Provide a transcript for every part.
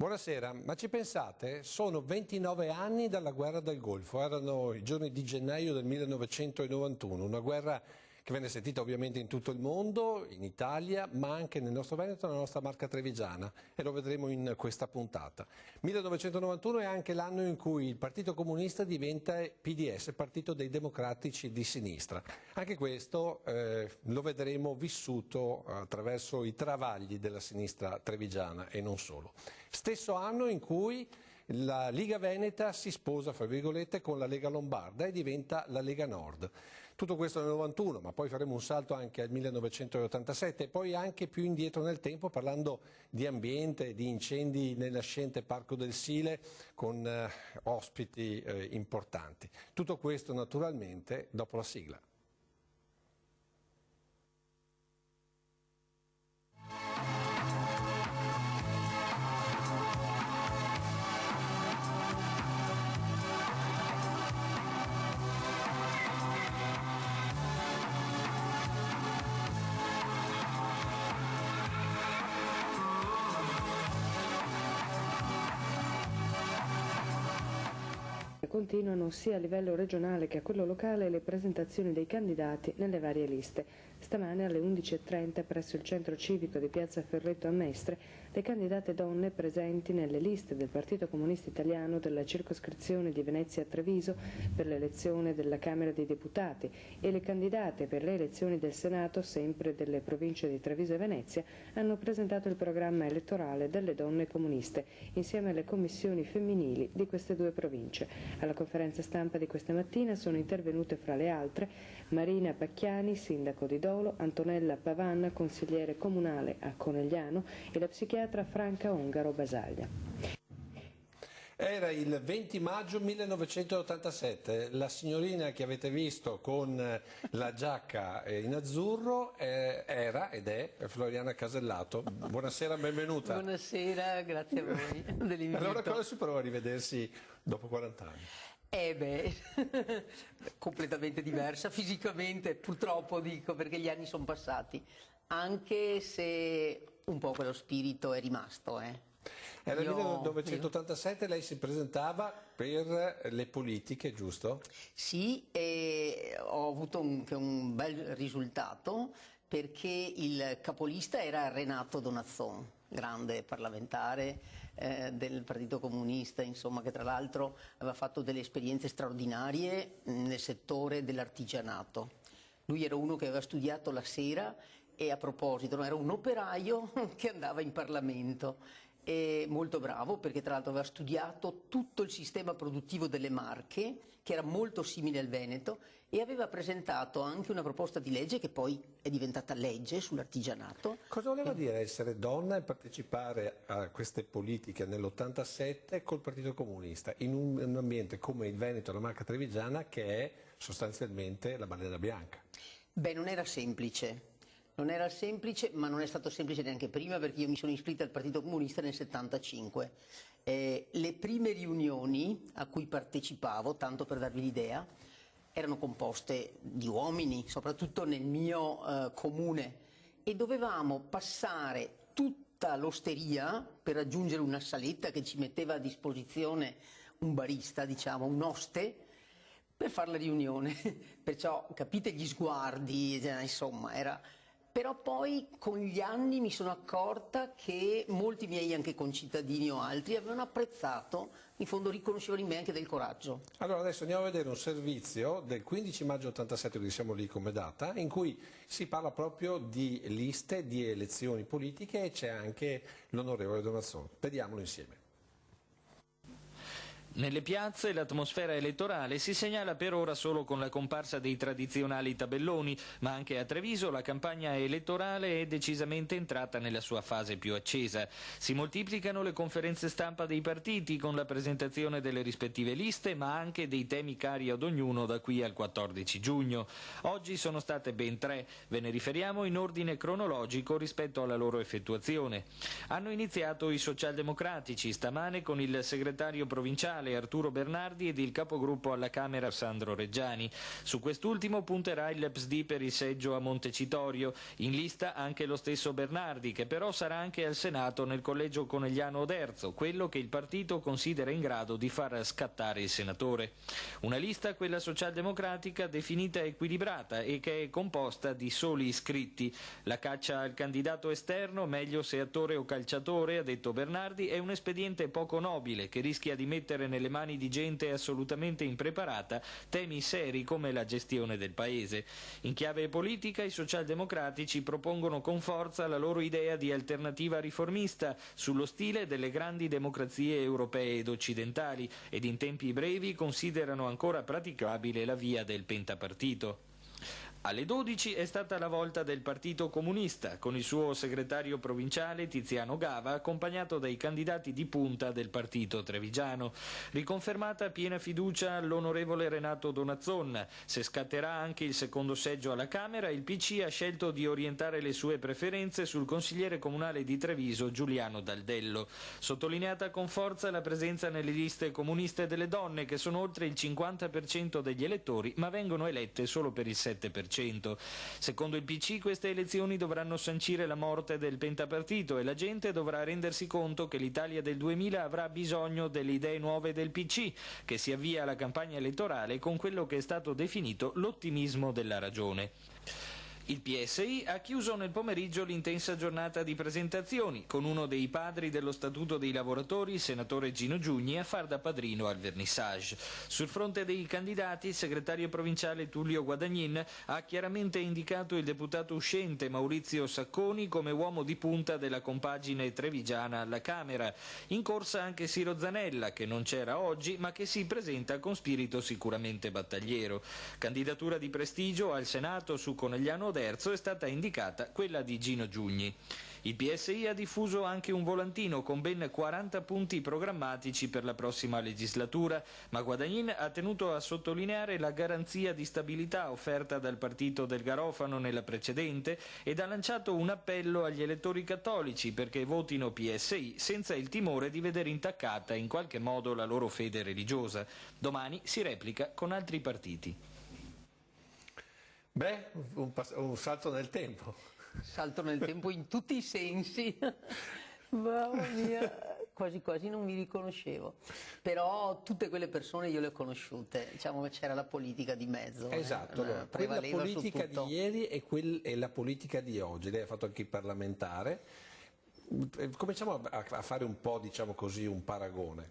Buonasera, ma ci pensate? Sono 29 anni dalla guerra del Golfo, erano i giorni di gennaio del 1991, una guerra che venne sentita ovviamente in tutto il mondo, in Italia, ma anche nel nostro Veneto e nella nostra Marca Trevigiana, e lo vedremo in questa puntata. 1991 è anche l'anno in cui il Partito Comunista diventa PDS, Partito dei Democratici di Sinistra. Anche questo lo vedremo vissuto attraverso i travagli della sinistra trevigiana e non solo. Stesso anno in cui la Liga Veneta si sposa, fra virgolette, con la Lega Lombarda e diventa la Lega Nord. Tutto questo nel 91, ma poi faremo un salto anche al 1987 e poi anche più indietro nel tempo parlando di ambiente, di incendi nel nascente Parco del Sile con ospiti importanti. Tutto questo naturalmente dopo la sigla. Continuano sia a livello regionale che a quello locale le presentazioni dei candidati nelle varie liste. Stamane alle 11:30 presso il centro civico di Piazza Ferretto a Mestre le candidate donne presenti nelle liste del Partito Comunista Italiano della circoscrizione di Venezia-Treviso per l'elezione della Camera dei Deputati e le candidate per le elezioni del Senato sempre delle province di Treviso e Venezia hanno presentato il programma elettorale delle donne comuniste insieme alle commissioni femminili di queste due province. Alla conferenza stampa di questa mattina sono intervenute fra le altre Marina Pacchiani, sindaco di Dolo, Antonella Pavan, consigliere comunale a Conegliano e la psichiatra Franca Ongaro Basaglia. Era il 20 maggio 1987, la signorina che avete visto con la giacca in azzurro era ed è Floriana Casellato. Buonasera, benvenuta. Buonasera, grazie a voi dell'invito. Allora cosa si prova a rivedersi dopo 40 anni? Completamente diversa fisicamente, purtroppo dico, perché gli anni sono passati, anche se un po' quello spirito è rimasto. Era nel 1987, lei si presentava per le politiche, giusto? Sì, e ho avuto un bel risultato perché il capolista era Renato Donazzon, grande parlamentare del Partito Comunista, insomma, che tra l'altro aveva fatto delle esperienze straordinarie nel settore dell'artigianato. Lui era uno che aveva studiato la sera e a proposito era un operaio che andava in Parlamento. E molto bravo perché tra l'altro aveva studiato tutto il sistema produttivo delle Marche, che era molto simile al Veneto, e aveva presentato anche una proposta di legge che poi è diventata legge sull'artigianato. Cosa voleva dire essere donna e partecipare a queste politiche nell'87 col Partito Comunista in un ambiente come il Veneto e la Marca Trevigiana, che è sostanzialmente la balena bianca? Beh, non era semplice. Non era semplice, ma non è stato semplice neanche prima, perché io mi sono iscritta al Partito Comunista nel 75. Le prime riunioni a cui partecipavo, tanto per darvi l'idea, erano composte di uomini, soprattutto nel mio comune, e dovevamo passare tutta l'osteria per raggiungere una saletta che ci metteva a disposizione un barista, diciamo, un oste, per fare la riunione. Perciò capite gli sguardi, insomma, era... Però poi con gli anni mi sono accorta che molti miei anche concittadini o altri avevano apprezzato, in fondo riconoscevano in me anche del coraggio. Allora adesso andiamo a vedere un servizio del 15 maggio 87, che siamo lì come data, in cui si parla proprio di liste, di elezioni politiche e c'è anche l'onorevole Donazzon. Vediamolo insieme. Nelle piazze l'atmosfera elettorale si segnala per ora solo con la comparsa dei tradizionali tabelloni, ma anche a Treviso la campagna elettorale è decisamente entrata nella sua fase più accesa. Si moltiplicano le conferenze stampa dei partiti con la presentazione delle rispettive liste, ma anche dei temi cari ad ognuno da qui al 14 giugno. Oggi sono state ben 3, ve ne riferiamo in ordine cronologico rispetto alla loro effettuazione. Hanno iniziato i socialdemocratici stamane con il segretario provinciale elettorale Arturo Bernardi ed il capogruppo alla Camera Sandro Reggiani. Su quest'ultimo punterà il PSD per il seggio a Montecitorio. In lista anche lo stesso Bernardi, che però sarà anche al Senato nel collegio Conegliano Oderzo, quello che il partito considera in grado di far scattare il senatore. Una lista, quella socialdemocratica, definita equilibrata e che è composta di soli iscritti. La caccia al candidato esterno, meglio se attore o calciatore, ha detto Bernardi, è un espediente poco nobile che rischia di mettere nelle mani di gente assolutamente impreparata temi seri come la gestione del paese. In chiave politica i socialdemocratici propongono con forza la loro idea di alternativa riformista sullo stile delle grandi democrazie europee ed occidentali ed in tempi brevi considerano ancora praticabile la via del pentapartito. Alle 12 è stata la volta del Partito Comunista, con il suo segretario provinciale Tiziano Gava, accompagnato dai candidati di punta del partito trevigiano. Riconfermata piena fiducia all'onorevole Renato Donazzon. Se scatterà anche il secondo seggio alla Camera, il PC ha scelto di orientare le sue preferenze sul consigliere comunale di Treviso Giuliano Daldello. Sottolineata con forza la presenza nelle liste comuniste delle donne, che sono oltre il 50% degli elettori, ma vengono elette solo per il 7%. Secondo il PC queste elezioni dovranno sancire la morte del pentapartito e la gente dovrà rendersi conto che l'Italia del 2000 avrà bisogno delle idee nuove del PC, che si avvia alla campagna elettorale con quello che è stato definito l'ottimismo della ragione. Il PSI ha chiuso nel pomeriggio l'intensa giornata di presentazioni, con uno dei padri dello Statuto dei lavoratori, il senatore Gino Giugni, a far da padrino al vernissage. Sul fronte dei candidati, il segretario provinciale Tullio Guadagnin ha chiaramente indicato il deputato uscente Maurizio Sacconi come uomo di punta della compagine trevigiana alla Camera. In corsa anche Siro Zanella, che non c'era oggi, ma che si presenta con spirito sicuramente battagliero. Candidatura di prestigio al Senato su Conegliano Oderzo è stata indicata quella di Gino Giugni. Il PSI ha diffuso anche un volantino con ben 40 punti programmatici per la prossima legislatura, ma Guadagnin ha tenuto a sottolineare la garanzia di stabilità offerta dal partito del Garofano nella precedente ed ha lanciato un appello agli elettori cattolici perché votino PSI senza il timore di vedere intaccata in qualche modo la loro fede religiosa. Domani si replica con altri partiti. Beh, un salto nel tempo. Salto nel tempo in tutti i sensi. Mamma mia, quasi quasi non mi riconoscevo. Però tutte quelle persone io le ho conosciute, diciamo che c'era la politica di mezzo. Esatto, allora, quella politica di ieri e la politica di oggi. Lei ha fatto anche il parlamentare. Cominciamo a fare un po', diciamo così, un paragone.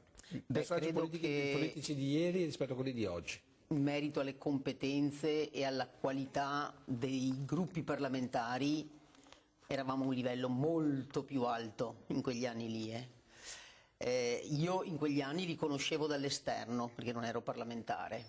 Personaggi politici di ieri rispetto a quelli di oggi. In merito alle competenze e alla qualità dei gruppi parlamentari eravamo a un livello molto più alto in quegli anni lì. Io in quegli anni li conoscevo dall'esterno perché non ero parlamentare,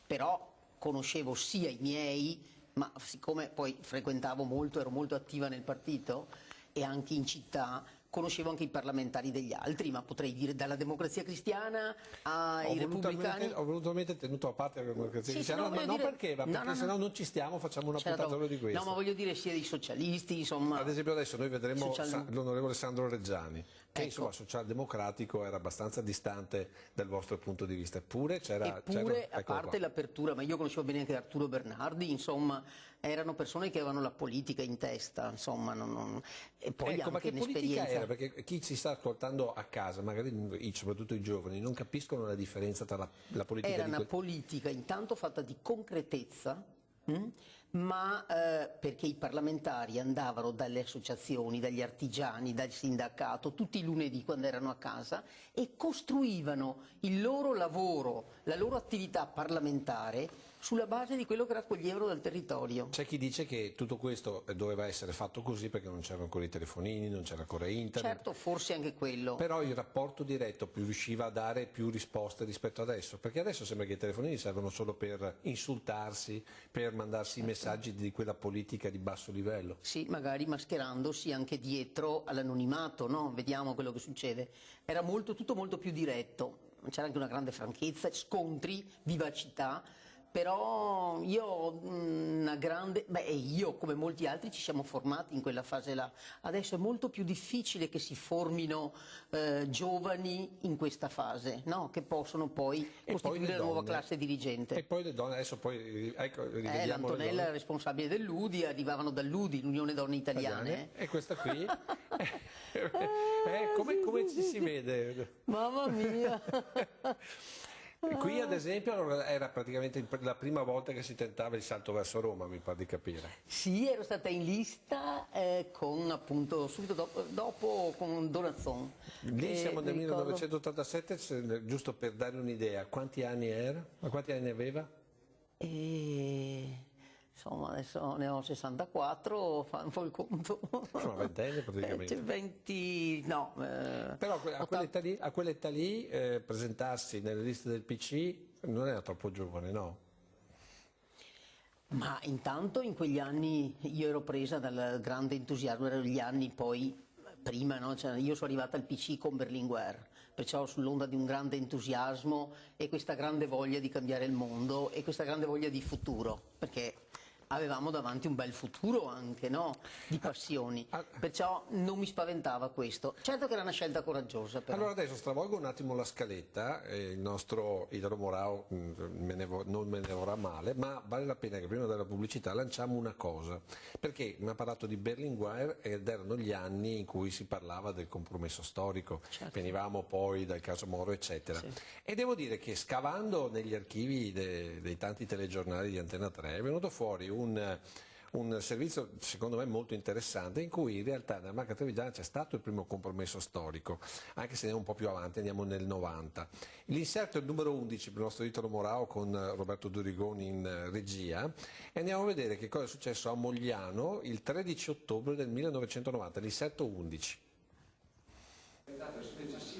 però conoscevo sia i miei, ma siccome poi frequentavo molto, ero molto attiva nel partito e anche in città, conoscevo anche i parlamentari degli altri, ma potrei dire dalla Democrazia Cristiana ai Repubblicani. Ho volutamente tenuto a parte la Democrazia Cristiana, ma non perché, perché sennò non ci stiamo, facciamo una puntata solo di questo. No, ma voglio dire sia dei socialisti, insomma. Ad esempio adesso noi vedremo l'onorevole Sandro Reggiani, che insomma socialdemocratico era abbastanza distante dal vostro punto di vista, eppure c'era... a parte l'apertura, ma io conoscevo bene anche Arturo Bernardi, insomma, erano persone che avevano la politica in testa, insomma, e poi ecco, anche ma che politica un'esperienza. era? Perché chi ci sta ascoltando a casa, magari soprattutto i giovani, non capiscono la differenza tra la politica Era una politica intanto fatta di concretezza, ma perché i parlamentari andavano dalle associazioni, dagli artigiani, dal sindacato, tutti i lunedì quando erano a casa e costruivano il loro lavoro, la loro attività parlamentare sulla base di quello che raccoglievano dal territorio. C'è chi dice che tutto questo doveva essere fatto così perché non c'erano ancora i telefonini, non c'era ancora internet. Certo, forse anche quello. Però il rapporto diretto riusciva a dare più risposte rispetto adesso, perché adesso sembra che i telefonini servono solo per insultarsi, per mandarsi i messaggi di quella politica di basso livello. Sì, magari mascherandosi anche dietro all'anonimato, no? Vediamo quello che succede. Era tutto molto più diretto, c'era anche una grande franchezza, scontri, vivacità. però io ho una grande, io come molti altri ci siamo formati in quella fase là, adesso è molto più difficile che si formino giovani in questa fase, no? Che possono poi costituire la nuova classe dirigente. E poi le donne, adesso poi ecco, rivediamo L'Antonella era responsabile dell'UDI, arrivavano dall'UDI, l'Unione Donne Italiane. E questa qui, come ci si vede? Mamma mia! Qui ad esempio era praticamente la prima volta che si tentava il salto verso Roma, mi pare di capire. Sì, ero stata in lista con appunto subito dopo con Donazzon. Lì siamo nel 1987, giusto per dare un'idea, quanti anni era? Ma quanti anni aveva? Insomma, adesso ne ho 64, fa un po' il conto. Sono ventenne praticamente. 20, no. Però a quell'età lì presentarsi nelle liste del PC non era troppo giovane, no? Ma intanto in quegli anni io ero presa dal grande entusiasmo, erano gli anni poi, prima, no? Cioè, io sono arrivata al PC con Berlinguer, perciò sull'onda di un grande entusiasmo e questa grande voglia di cambiare il mondo e questa grande voglia di futuro, perché avevamo davanti un bel futuro anche, no? Di passioni, perciò non mi spaventava questo. Certo che era una scelta coraggiosa, però. Allora adesso stravolgo un attimo la scaletta, il nostro Italo Morao non me ne vorrà male, ma vale la pena che prima della pubblicità lanciamo una cosa, perché mi ha parlato di Berlinguer ed erano gli anni in cui si parlava del compromesso storico, certo. Venivamo poi dal caso Moro eccetera, sì. E devo dire che scavando negli archivi dei tanti telegiornali di Antena 3 è venuto fuori un servizio secondo me molto interessante in cui in realtà nella Marca Trevigiana c'è stato il primo compromesso storico, anche se andiamo un po' più avanti, andiamo nel 90. L'inserto è il numero 11 per il nostro Italo Morao con Roberto Durigoni in regia e andiamo a vedere che cosa è successo a Mogliano il 13 ottobre del 1990, l'inserto 11.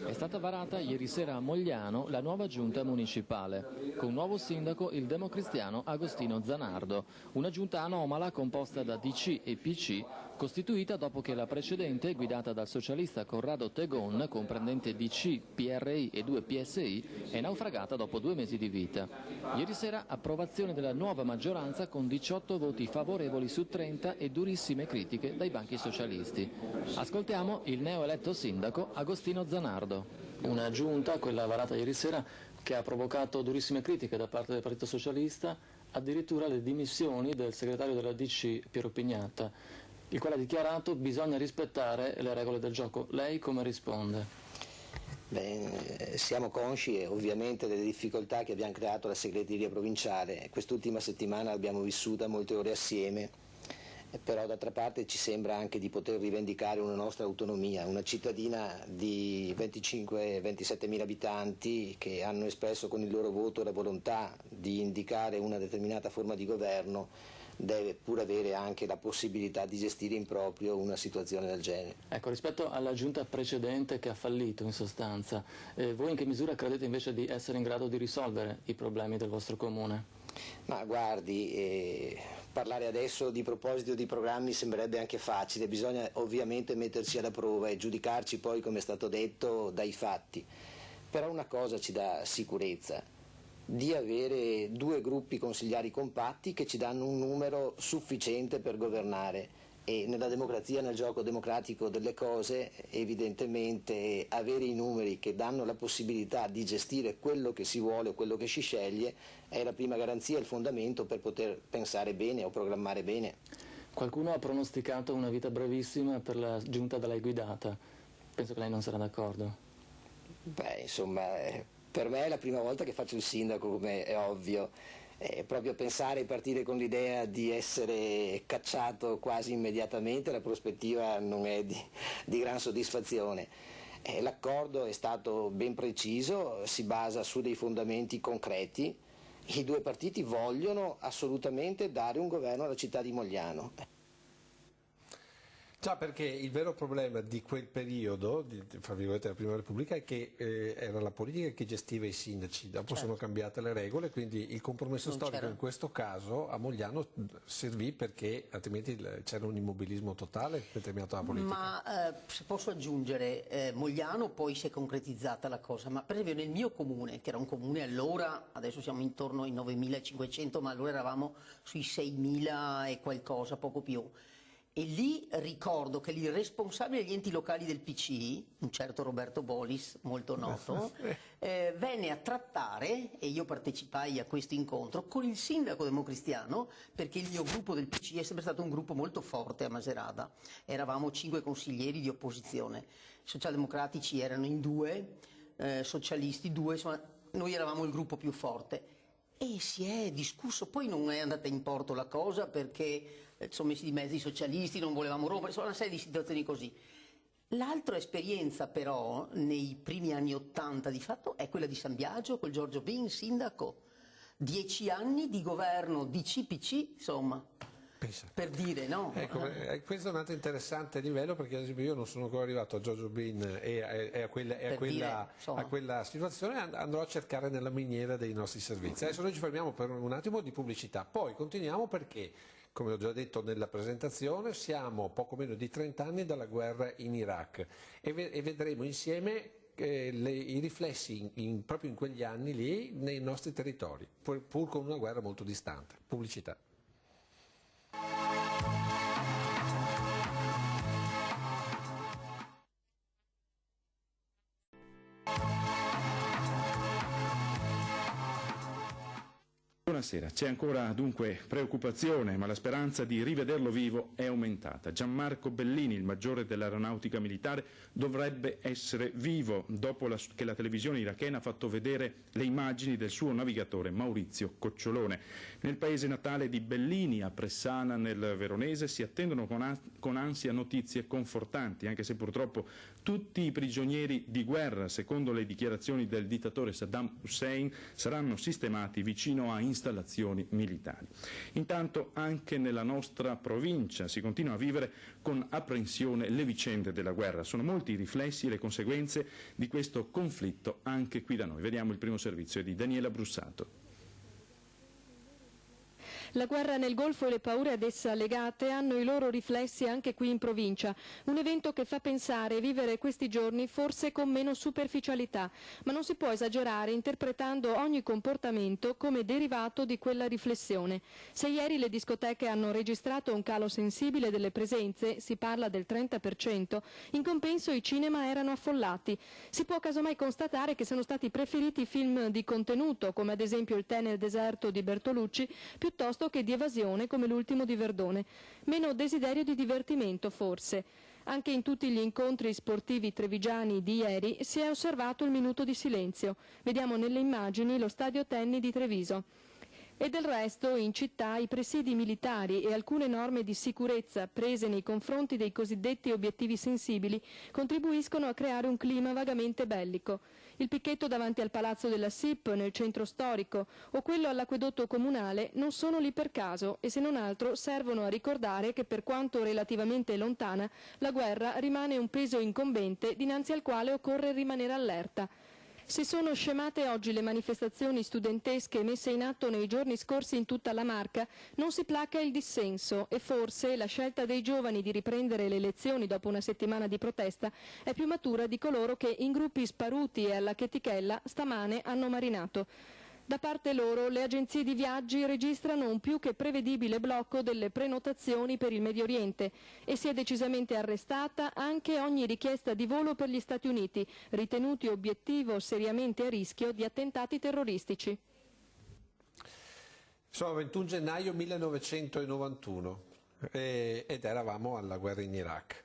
È stata varata ieri sera a Mogliano la nuova giunta municipale, con nuovo sindaco il democristiano Agostino Zanardo, una giunta anomala composta da DC e PC, costituita dopo che la precedente, guidata dal socialista Corrado Tegon, comprendente DC, PRI e 2 PSI, è naufragata dopo 2 mesi di vita. Ieri sera approvazione della nuova maggioranza con 18 voti favorevoli su 30 e durissime critiche dai banchi socialisti. Ascoltiamo il neoeletto sindaco Agostino Zanardo. Una giunta, quella varata ieri sera, che ha provocato durissime critiche da parte del Partito Socialista, addirittura le dimissioni del segretario della DC Piero Pignatta, il quale ha dichiarato che bisogna rispettare le regole del gioco. Lei come risponde? Siamo consci ovviamente delle difficoltà che abbiamo creato alla segreteria provinciale. Quest'ultima settimana l'abbiamo vissuta molte ore assieme. Però d'altra parte ci sembra anche di poter rivendicare una nostra autonomia, una cittadina di 25-27 mila abitanti che hanno espresso con il loro voto la volontà di indicare una determinata forma di governo, deve pur avere anche la possibilità di gestire in proprio una situazione del genere. Ecco, rispetto alla giunta precedente che ha fallito in sostanza, voi in che misura credete invece di essere in grado di risolvere i problemi del vostro comune? Ma guardi, parlare adesso di propositi o di programmi sembrerebbe anche facile, bisogna ovviamente metterci alla prova e giudicarci poi, come è stato detto, dai fatti. Però una cosa ci dà sicurezza, di avere 2 gruppi consigliari compatti che ci danno un numero sufficiente per governare. E nella democrazia, nel gioco democratico delle cose, evidentemente avere i numeri che danno la possibilità di gestire quello che si vuole o quello che si sceglie è la prima garanzia, il fondamento per poter pensare bene o programmare bene. Qualcuno ha pronosticato una vita brevissima per la giunta da lei guidata. Penso che lei non sarà d'accordo. Insomma, per me è la prima volta che faccio il sindaco, come è ovvio. Proprio pensare e partire con l'idea di essere cacciato quasi immediatamente, la prospettiva non è di gran soddisfazione. L'accordo è stato ben preciso, si basa su dei fondamenti concreti. I 2 partiti vogliono assolutamente dare un governo alla città di Mogliano. Già, perché il vero problema di quel periodo, fra virgolette della Prima Repubblica, è che era la politica che gestiva i sindaci, dopo sono cambiate le regole, quindi il compromesso storico in questo caso a Mogliano servì perché altrimenti c'era un immobilismo totale determinato dalla politica. Ma se posso aggiungere, Mogliano poi si è concretizzata la cosa, ma per esempio nel mio comune, che era un comune allora, adesso siamo intorno ai 9.500, ma allora eravamo sui 6.000 e qualcosa, poco più. E lì ricordo che il responsabile degli enti locali del PC, un certo Roberto Bolis, molto noto, venne a trattare, e io partecipai a questo incontro, con il sindaco democristiano, perché il mio gruppo del PC è sempre stato un gruppo molto forte a Macerata. Eravamo 5 consiglieri di opposizione, i socialdemocratici erano in 2, socialisti 2, insomma noi eravamo il gruppo più forte. E si è discusso, poi non è andata in porto la cosa perché sono messi di mezzo i socialisti, non volevamo rompere, sono una serie di situazioni così. L'altra esperienza però, nei primi anni '80 di fatto, è quella di San Biagio, con Giorgio Bin, sindaco. 10 anni di governo di CPC, insomma. Per dire, no? Ecco, questo è un altro interessante livello perché ad esempio io non sono ancora arrivato a Giorgio Bin e a quella situazione, andrò a cercare nella miniera dei nostri servizi. Adesso noi ci fermiamo per un attimo di pubblicità, poi continuiamo perché, come ho già detto nella presentazione, siamo poco meno di 30 anni dalla guerra in Iraq e vedremo insieme i riflessi proprio in quegli anni lì nei nostri territori, pur con una guerra molto distante. Pubblicità. Buonasera, c'è ancora dunque preoccupazione, ma la speranza di rivederlo vivo è aumentata. Gianmarco Bellini, il maggiore dell'aeronautica militare, dovrebbe essere vivo dopo che la televisione irachena ha fatto vedere le immagini del suo navigatore Maurizio Cocciolone. Nel paese natale di Bellini, a Pressana nel Veronese, si attendono con ansia notizie confortanti, anche se purtroppo tutti i prigionieri di guerra, secondo le dichiarazioni del dittatore Saddam Hussein, saranno sistemati vicino a installazioni militari. Intanto anche nella nostra provincia si continua a vivere con apprensione le vicende della guerra. Sono molti i riflessi e le conseguenze di questo conflitto anche qui da noi. Vediamo il primo servizio di Daniela Brussato. La guerra nel Golfo e le paure ad essa legate hanno i loro riflessi anche qui in provincia. Un evento che fa pensare e vivere questi giorni forse con meno superficialità, ma non si può esagerare interpretando ogni comportamento come derivato di quella riflessione. Se ieri le discoteche hanno registrato un calo sensibile delle presenze, si parla del 30%, in compenso i cinema erano affollati. Si può casomai constatare che sono stati preferiti film di contenuto, come ad esempio Il tè nel deserto di Bertolucci, piuttosto che di evasione come l'ultimo di Verdone. Meno desiderio di divertimento forse. Anche in tutti gli incontri sportivi trevigiani di ieri si è osservato il minuto di silenzio. Vediamo nelle immagini lo stadio Tenni di Treviso. E del resto in città i presidi militari e alcune norme di sicurezza prese nei confronti dei cosiddetti obiettivi sensibili contribuiscono a creare un clima vagamente bellico. Il picchetto davanti al palazzo della SIP nel centro storico o quello all'acquedotto comunale non sono lì per caso e se non altro servono a ricordare che per quanto relativamente lontana la guerra rimane un peso incombente dinanzi al quale occorre rimanere allerta. Se sono scemate oggi le manifestazioni studentesche messe in atto nei giorni scorsi in tutta la Marca, non si placa il dissenso e forse la scelta dei giovani di riprendere le lezioni dopo una settimana di protesta è più matura di coloro che in gruppi sparuti e alla chetichella stamane hanno marinato. Da parte loro le agenzie di viaggi registrano un più che prevedibile blocco delle prenotazioni per il Medio Oriente e si è decisamente arrestata anche ogni richiesta di volo per gli Stati Uniti, ritenuti obiettivo seriamente a rischio di attentati terroristici. Sono 21 gennaio 1991 ed eravamo alla guerra in Iraq.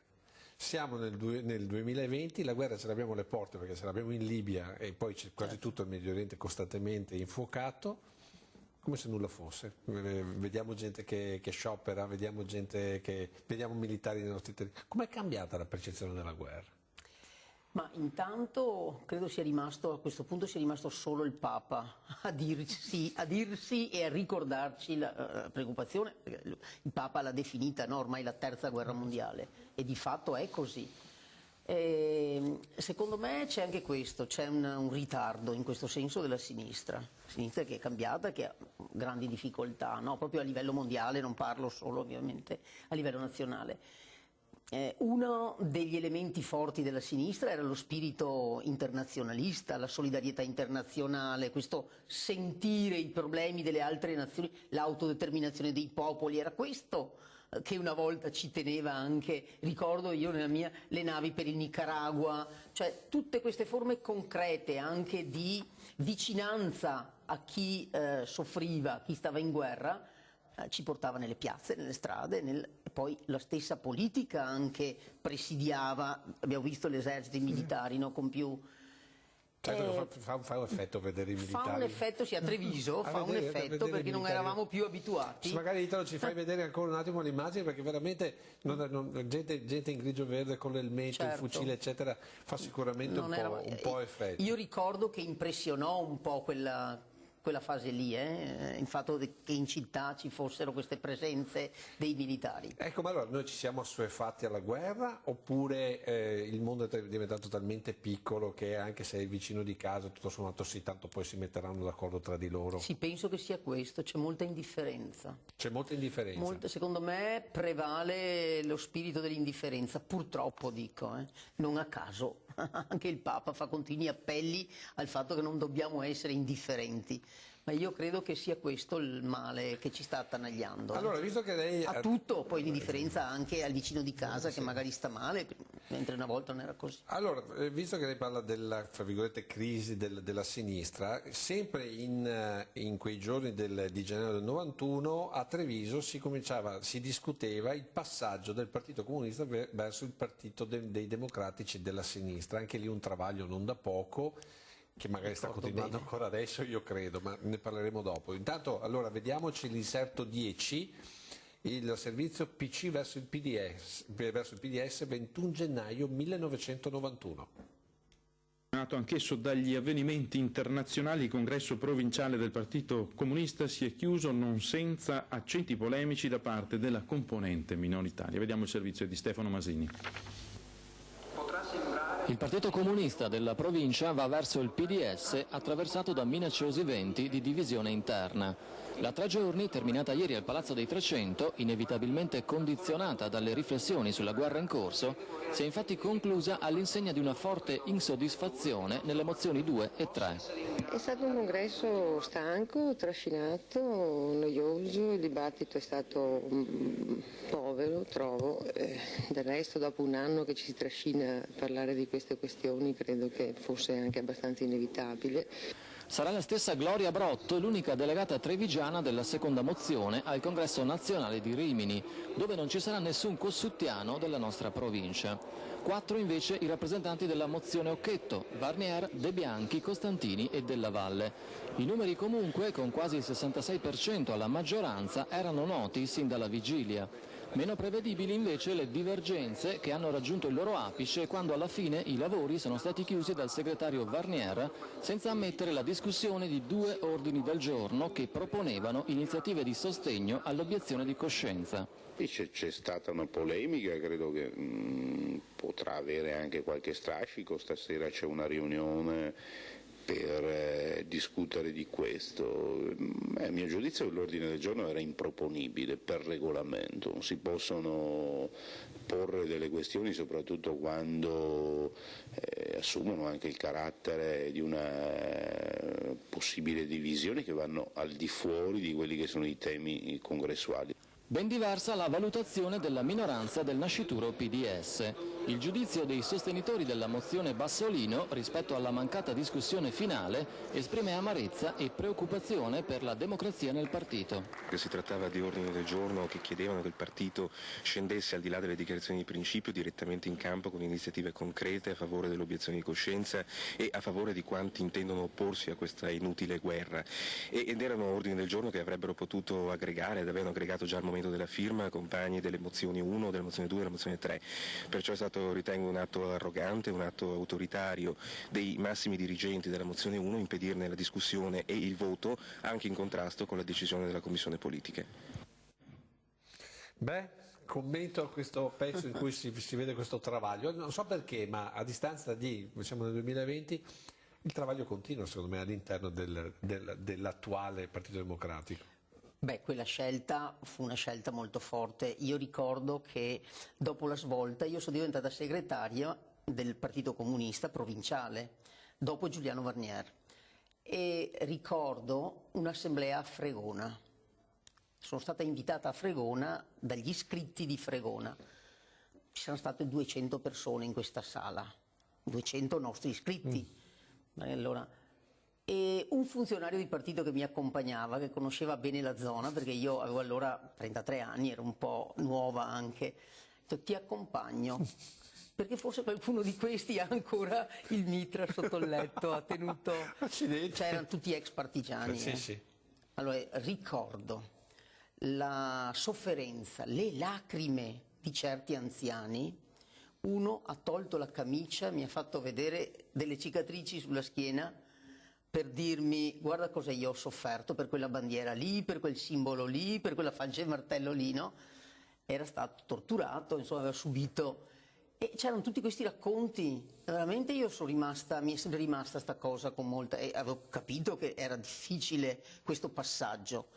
Siamo nel 2020, la guerra ce l'abbiamo alle porte perché ce l'abbiamo in Libia e poi c'è quasi tutto il Medio Oriente costantemente infuocato, come se nulla fosse. Vediamo gente che sciopera, vediamo militari nei nostri territori. Com'è cambiata la percezione della guerra? Ma intanto credo sia rimasto, a questo punto sia rimasto solo il Papa a dirsi e a ricordarci la preoccupazione, perché il Papa l'ha definita, no, ormai la terza guerra mondiale, e di fatto è così. Secondo me c'è anche questo, c'è un ritardo in questo senso della sinistra che è cambiata, che ha grandi difficoltà, no? Proprio a livello mondiale, non parlo solo ovviamente a livello nazionale. Uno degli elementi forti della sinistra era lo spirito internazionalista, la solidarietà internazionale, questo sentire i problemi delle altre nazioni, l'autodeterminazione dei popoli, era questo che una volta ci teneva anche, ricordo io le navi per il Nicaragua, cioè tutte queste forme concrete anche di vicinanza a chi soffriva, a chi stava in guerra, ci portava nelle piazze, nelle strade, e poi la stessa politica anche presidiava, abbiamo visto l'esercito, i militari, no, con più... Certo, fa un effetto vedere i militari. Fa un effetto, sì, a Treviso, fa un effetto perché non eravamo più abituati. Se magari Italo ci fai vedere ancora un attimo l'immagine, perché veramente gente in grigio verde con l'elmetto, certo, il fucile eccetera, fa sicuramente un po' effetto. Io ricordo che impressionò un po' quella fase lì, il fatto che in città ci fossero queste presenze dei militari. Ecco, ma allora noi ci siamo assuefatti alla guerra, oppure il mondo è diventato talmente piccolo che anche se è vicino di casa tutto sommato sì, tanto poi si metteranno d'accordo tra di loro? Sì, penso che sia questo, c'è molta indifferenza. C'è molta indifferenza? Secondo me prevale lo spirito dell'indifferenza, purtroppo dico, non a caso. Anche il Papa fa continui appelli al fatto che non dobbiamo essere indifferenti, ma io credo che sia questo il male che ci sta attanagliando. Allora, visto che lei a tutto, poi l'indifferenza anche al vicino di casa che magari sta male, mentre una volta non era così. Allora, visto che lei parla della, fra virgolette, crisi della sinistra, sempre in quei giorni di gennaio del 91 a Treviso si discuteva il passaggio del Partito Comunista verso il Partito dei Democratici della Sinistra, anche lì un travaglio non da poco, che magari sta continuando ancora adesso, io credo, ma ne parleremo dopo. Intanto, allora, vediamoci l'inserto 10, il servizio PC verso il PDS 21 gennaio 1991. Nato anch'esso dagli avvenimenti internazionali, il congresso provinciale del Partito Comunista si è chiuso non senza accenti polemici da parte della componente minoritaria. Vediamo il servizio di Stefano Masini. Il Partito Comunista della provincia va verso il PDS attraversato da minacciosi venti di divisione interna. La 3 giorni, terminata ieri al Palazzo dei 300, inevitabilmente condizionata dalle riflessioni sulla guerra in corso, si è infatti conclusa all'insegna di una forte insoddisfazione nelle mozioni 2 e 3. È stato un congresso stanco, trascinato, noioso, il dibattito è stato povero, trovo. Del resto, dopo un anno che ci si trascina a parlare di queste questioni, credo che fosse anche abbastanza inevitabile. Sarà la stessa Gloria Brotto l'unica delegata trevigiana della seconda mozione al Congresso Nazionale di Rimini, dove non ci sarà nessun cossuttiano della nostra provincia. 4 invece i rappresentanti della mozione Occhetto, Varnier, De Bianchi, Costantini e Della Valle. I numeri comunque, con quasi il 66% alla maggioranza, erano noti sin dalla vigilia. Meno prevedibili invece le divergenze che hanno raggiunto il loro apice quando alla fine i lavori sono stati chiusi dal segretario Varnier senza ammettere la discussione di 2 ordini del giorno che proponevano iniziative di sostegno all'obiezione di coscienza. C'è stata una polemica, credo che potrà avere anche qualche strascico, stasera c'è una riunione per discutere di questo. A mio giudizio l'ordine del giorno era improponibile per regolamento, non si possono porre delle questioni soprattutto quando assumono anche il carattere di una possibile divisione che vanno al di fuori di quelli che sono i temi congressuali. Ben diversa la valutazione della minoranza del nascituro PDS. Il giudizio dei sostenitori della mozione Bassolino rispetto alla mancata discussione finale esprime amarezza e preoccupazione per la democrazia nel partito. Si trattava di ordini del giorno che chiedevano che il partito scendesse al di là delle dichiarazioni di principio direttamente in campo con iniziative concrete a favore dell'obiezione di coscienza e a favore di quanti intendono opporsi a questa inutile guerra. Ed erano ordini del giorno che avrebbero potuto aggregare, ed avevano aggregato già al momento della firma, compagni delle mozioni 1, della mozione 2 e della mozione 3. Perciò è stato questo ritengo un atto arrogante, un atto autoritario dei massimi dirigenti della mozione 1, impedirne la discussione e il voto anche in contrasto con la decisione della Commissione Politiche. Beh, commento a questo pezzo in cui si vede questo travaglio. Non so perché, ma a distanza siamo nel 2020, il travaglio continua secondo me all'interno dell'attuale Partito Democratico. Beh, quella scelta fu una scelta molto forte. Io ricordo che dopo la svolta io sono diventata segretaria del Partito Comunista provinciale, dopo Giuliano Varnier, e ricordo un'assemblea a Fregona. Sono stata invitata a Fregona dagli iscritti di Fregona. Ci sono state 200 persone in questa sala, 200 nostri iscritti. Allora, e un funzionario di partito che mi accompagnava, che conosceva bene la zona, perché io avevo allora 33 anni, ero un po' nuova anche, ha detto: ti accompagno, perché forse qualcuno di questi ha ancora il mitra sotto il letto, ha tenuto... Cioè, erano tutti ex partigiani. Sì. Allora, ricordo la sofferenza, le lacrime di certi anziani. Uno ha tolto la camicia, mi ha fatto vedere delle cicatrici sulla schiena per dirmi: guarda cosa io ho sofferto per quella bandiera lì, per quel simbolo lì, per quella falce e martello lì, no? Era stato torturato, insomma aveva subito... E c'erano tutti questi racconti, veramente io sono rimasta, mi è sempre rimasta sta cosa con molta... E avevo capito che era difficile questo passaggio.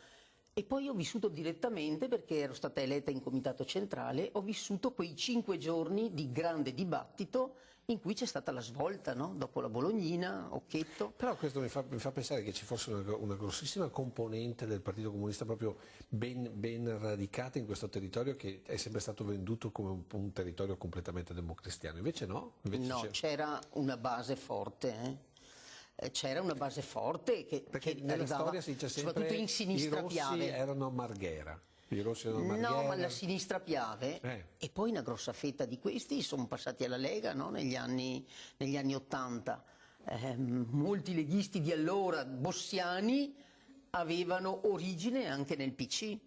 E poi ho vissuto direttamente, perché ero stata eletta in comitato centrale, ho vissuto quei 5 giorni di grande dibattito in cui c'è stata la svolta, no? Dopo la Bolognina, Occhetto. Però questo mi fa pensare che ci fosse una grossissima componente del Partito Comunista proprio ben radicata in questo territorio, che è sempre stato venduto come un territorio completamente democristiano. Invece no? No, c'era una base forte, C'era una base forte perché nella arrivava, storia si dice sempre soprattutto in sinistra i rossi Piave. Erano Marghera. I rossi erano Marghera. No, ma la sinistra Piave, e poi una grossa fetta di questi sono passati alla Lega, no? negli anni 80. Molti leghisti di allora, bossiani, avevano origine anche nel PC.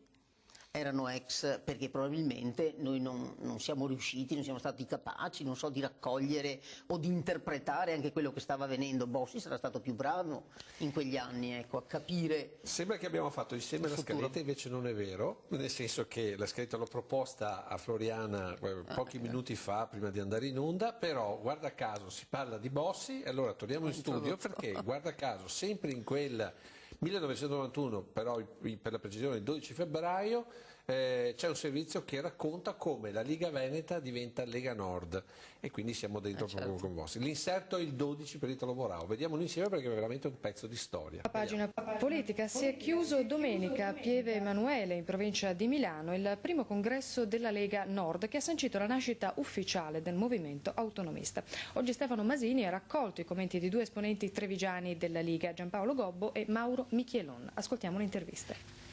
Erano ex, perché probabilmente noi non siamo riusciti, non siamo stati capaci, non so, di raccogliere o di interpretare anche quello che stava avvenendo. Bossi sarà stato più bravo in quegli anni, ecco, a capire. Sembra che abbiamo fatto insieme la scaletta, invece non è vero, nel senso che la scaletta l'ho proposta a Floriana pochi minuti fa, prima di andare in onda, però guarda caso si parla di Bossi, e allora torniamo in studio, perché guarda caso sempre in quel 1991, però per la precisione il 12 febbraio, c'è un servizio che racconta come la Liga Veneta diventa Lega Nord, e quindi siamo dentro proprio con Bossi. L'inserto è il 12 per Italo Borao, vediamolo insieme perché è veramente un pezzo di storia. La pagina politica. Si è chiuso domenica a Pieve Emanuele, in provincia di Milano, il primo congresso della Lega Nord, che ha sancito la nascita ufficiale del movimento autonomista. Oggi Stefano Masini ha raccolto i commenti di 2 esponenti trevigiani della Liga, Giampaolo Gobbo e Mauro Michielon. Ascoltiamo le interviste.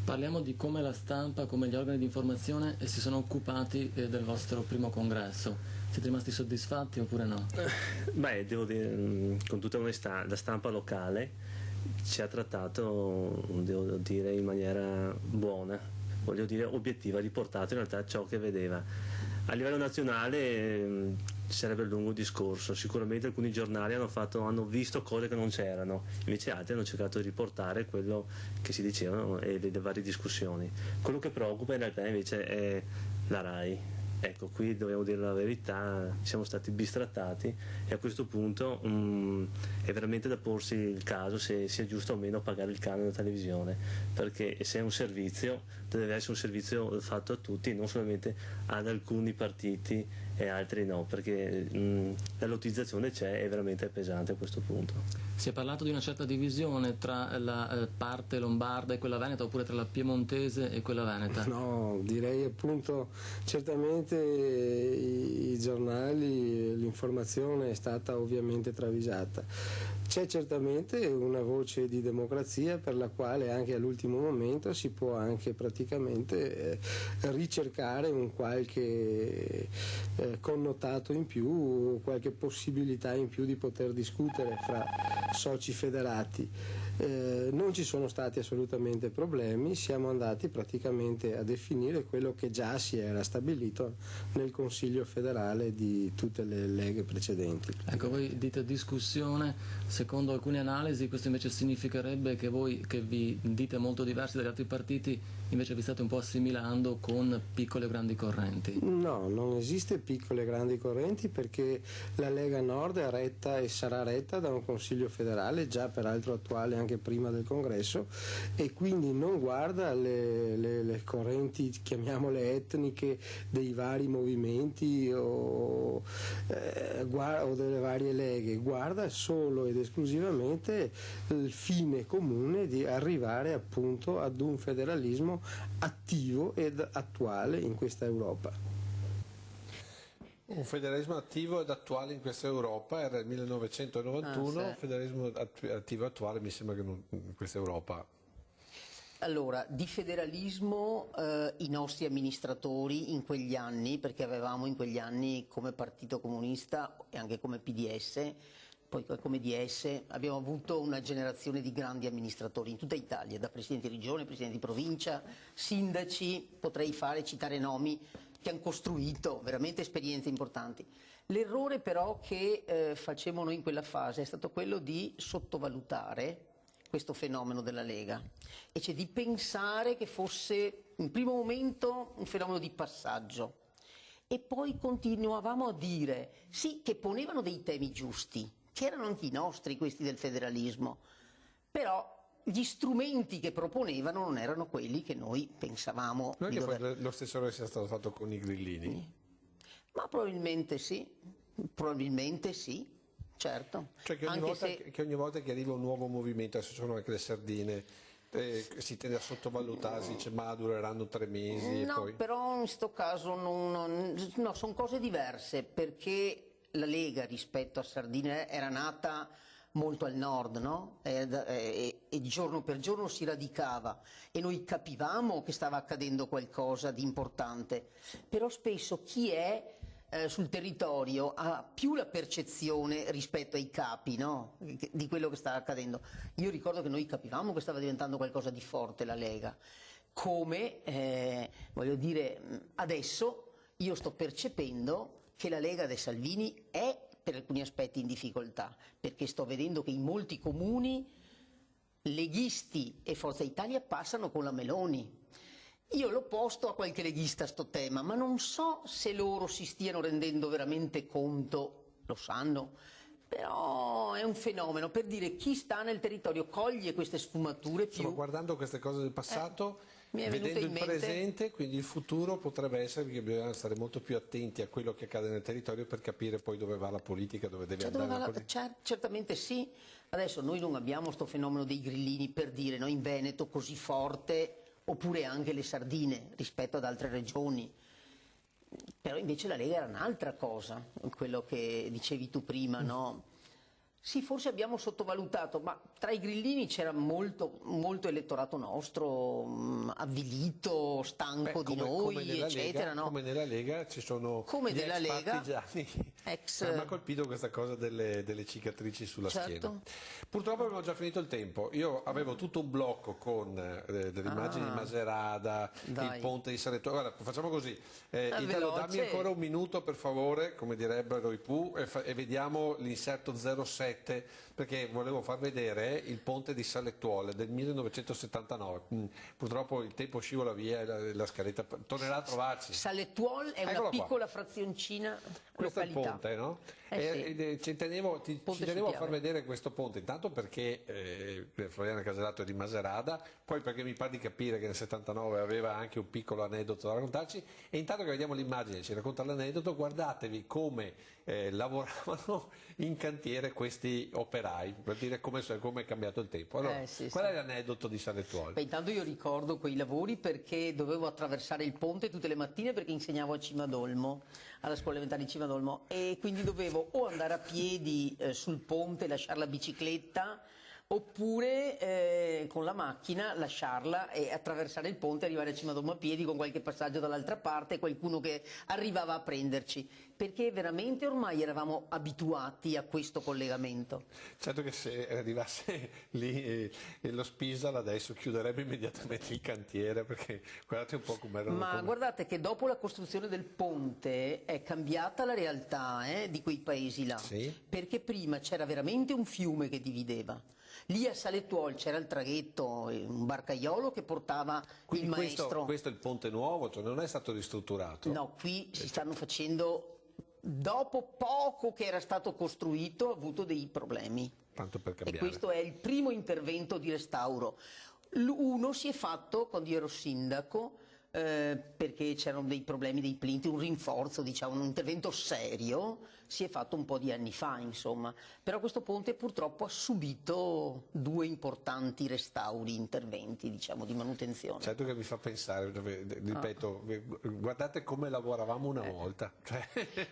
Parliamo di come la stampa, come gli organi di informazione si sono occupati del vostro primo congresso. Siete rimasti soddisfatti oppure no? Beh, devo dire, con tutta onestà, la stampa locale ci ha trattato, devo dire, in maniera buona, voglio dire obiettiva, ha riportato in realtà ciò che vedeva. A livello nazionale ci sarebbe un lungo discorso, sicuramente alcuni giornali hanno visto cose che non c'erano, invece altri hanno cercato di riportare quello che si dicevano e le varie discussioni. Quello che preoccupa in realtà invece è la RAI. Ecco, qui dobbiamo dire la verità, siamo stati bistrattati e a questo punto è veramente da porsi il caso se sia giusto o meno pagare il canone della televisione, perché se è un servizio deve essere un servizio fatto a tutti, non solamente ad alcuni partiti e altri no, perché la lottizzazione c'è e veramente è pesante a questo punto. Si è parlato di una certa divisione tra la parte lombarda e quella veneta, oppure tra la piemontese e quella veneta? No, direi appunto certamente i giornali, l'informazione è stata ovviamente travisata. C'è certamente una voce di democrazia per la quale anche all'ultimo momento si può anche praticamente ricercare un qualche connotato in più, qualche possibilità in più di poter discutere fra soci federati. Non ci sono stati assolutamente problemi, siamo andati praticamente a definire quello che già si era stabilito nel Consiglio federale di tutte le leghe precedenti. Ecco, voi dite discussione, secondo alcune analisi questo invece significherebbe che voi, che vi dite molto diversi dagli altri partiti, invece vi state un po' assimilando con piccole o grandi correnti? No, non esiste piccole e grandi correnti, perché la Lega Nord è retta e sarà retta da un Consiglio federale, già peraltro attuale anche prima del Congresso, e quindi non guarda le correnti, chiamiamole etniche, dei vari movimenti o delle varie leghe, guarda solo ed esclusivamente il fine comune di arrivare appunto ad un federalismo attivo ed attuale in questa Europa. Un federalismo attivo ed attuale in questa Europa era il 1991, sì. il federalismo attivo e attuale mi sembra che in questa Europa. Allora, di federalismo i nostri amministratori in quegli anni, perché avevamo in quegli anni come Partito Comunista e anche come PDS, poi come DS, abbiamo avuto una generazione di grandi amministratori in tutta Italia, da presidenti di regione, presidenti di provincia, sindaci, potrei citare nomi che hanno costruito veramente esperienze importanti. L'errore però che facemmo noi in quella fase è stato quello di sottovalutare questo fenomeno della Lega, e cioè di pensare che fosse in primo momento un fenomeno di passaggio, e poi continuavamo a dire sì, che ponevano dei temi giusti, che erano anche i nostri, questi del federalismo, però gli strumenti che proponevano non erano quelli che noi pensavamo Non è di che dover... poi lo stesso errore sia stato fatto con i grillini? Ma probabilmente sì, certo. Cioè che ogni volta che arriva un nuovo movimento, adesso sono anche le sardine, si tende a sottovalutare, si dice ma dureranno 3 mesi e No, poi... però in questo caso no, sono cose diverse, perché la Lega rispetto a Sardegna era nata molto al nord, no? E giorno per giorno si radicava, e noi capivamo che stava accadendo qualcosa di importante, però spesso chi è sul territorio ha più la percezione rispetto ai capi, no? Di quello che sta accadendo. Io ricordo che noi capivamo che stava diventando qualcosa di forte la Lega, come voglio dire, adesso io sto percependo che la Lega De Salvini è per alcuni aspetti in difficoltà, perché sto vedendo che in molti comuni leghisti e Forza Italia passano con la Meloni. Io l'ho posto a qualche leghista sto tema, ma non so se loro si stiano rendendo veramente conto, lo sanno, però è un fenomeno, per dire, chi sta nel territorio coglie queste sfumature più... Insomma, guardando queste cose del passato, vedendo il in mente... presente, quindi il futuro potrebbe essere che bisogna stare molto più attenti a quello che accade nel territorio per capire poi dove va la politica, dove deve andare la politica. Certamente sì. Adesso noi non abbiamo questo fenomeno dei grillini, per dire, no, in Veneto così forte, oppure anche le sardine rispetto ad altre regioni. Però invece la Lega era un'altra cosa, quello che dicevi tu prima, no? Sì, forse abbiamo sottovalutato, ma tra i grillini c'era molto elettorato nostro, avvilito, stanco di noi, eccetera. No? Come nella Lega ci sono come gli della Lega, partigiani. Mi ha colpito questa cosa delle cicatrici sulla schiena. Purtroppo abbiamo già finito il tempo. Io avevo tutto un blocco con delle immagini di Maserata, il ponte di Saletto. Guarda, facciamo così. Italo, dammi ancora un minuto per favore, come direbbero i Pooh, e vediamo l'inserto 07, perché volevo far vedere il ponte di Salettuole del 1979. Purtroppo il tempo scivola via e la scaletta tornerà a trovarci. Salettuole è una piccola frazioncina. Questo è il ponte, no? Ci tenevo a far vedere questo ponte, intanto perché Floriana Caselato è di Maserata, poi perché mi pare di capire che nel 79 aveva anche un piccolo aneddoto da raccontarci, e intanto che vediamo l'immagine, ci racconta l'aneddoto, guardatevi come lavoravano in cantiere questi operai, per dire come è cambiato il tempo. Allora, qual è l'aneddoto di Salettuole? Intanto io ricordo quei lavori perché dovevo attraversare il ponte tutte le mattine, perché insegnavo a Cimadolmo, alla scuola elementare di Cimadolmo, e quindi dovevo o andare a piedi sul ponte, lasciare la bicicletta, oppure con la macchina lasciarla e attraversare il ponte e arrivare a Cima Domo a piedi con qualche passaggio dall'altra parte, qualcuno che arrivava a prenderci, perché veramente ormai eravamo abituati a questo collegamento. Certo che se arrivasse lì lo Spisal adesso chiuderebbe immediatamente il cantiere, perché guardate un po' come erano. Ma guardate che dopo la costruzione del ponte è cambiata la realtà di quei paesi là, sì? Perché prima c'era veramente un fiume che divideva. Lì a Salettuol c'era il traghetto, un barcaiolo che portava Quindi il maestro. questo è il ponte nuovo, cioè non è stato ristrutturato? No, qui si stanno facendo, dopo poco che era stato costruito, ha avuto dei problemi. Tanto per E cambiare. questo è il primo intervento di restauro. Uno si è fatto quando io ero sindaco, perché c'erano dei problemi dei plinti, un rinforzo, diciamo, un intervento serio, si è fatto un po' di anni fa, insomma. Però questo ponte purtroppo ha subito 2 importanti restauri, interventi, diciamo, di manutenzione. Certo che vi fa pensare, ripeto, guardate come lavoravamo una volta. Cioè...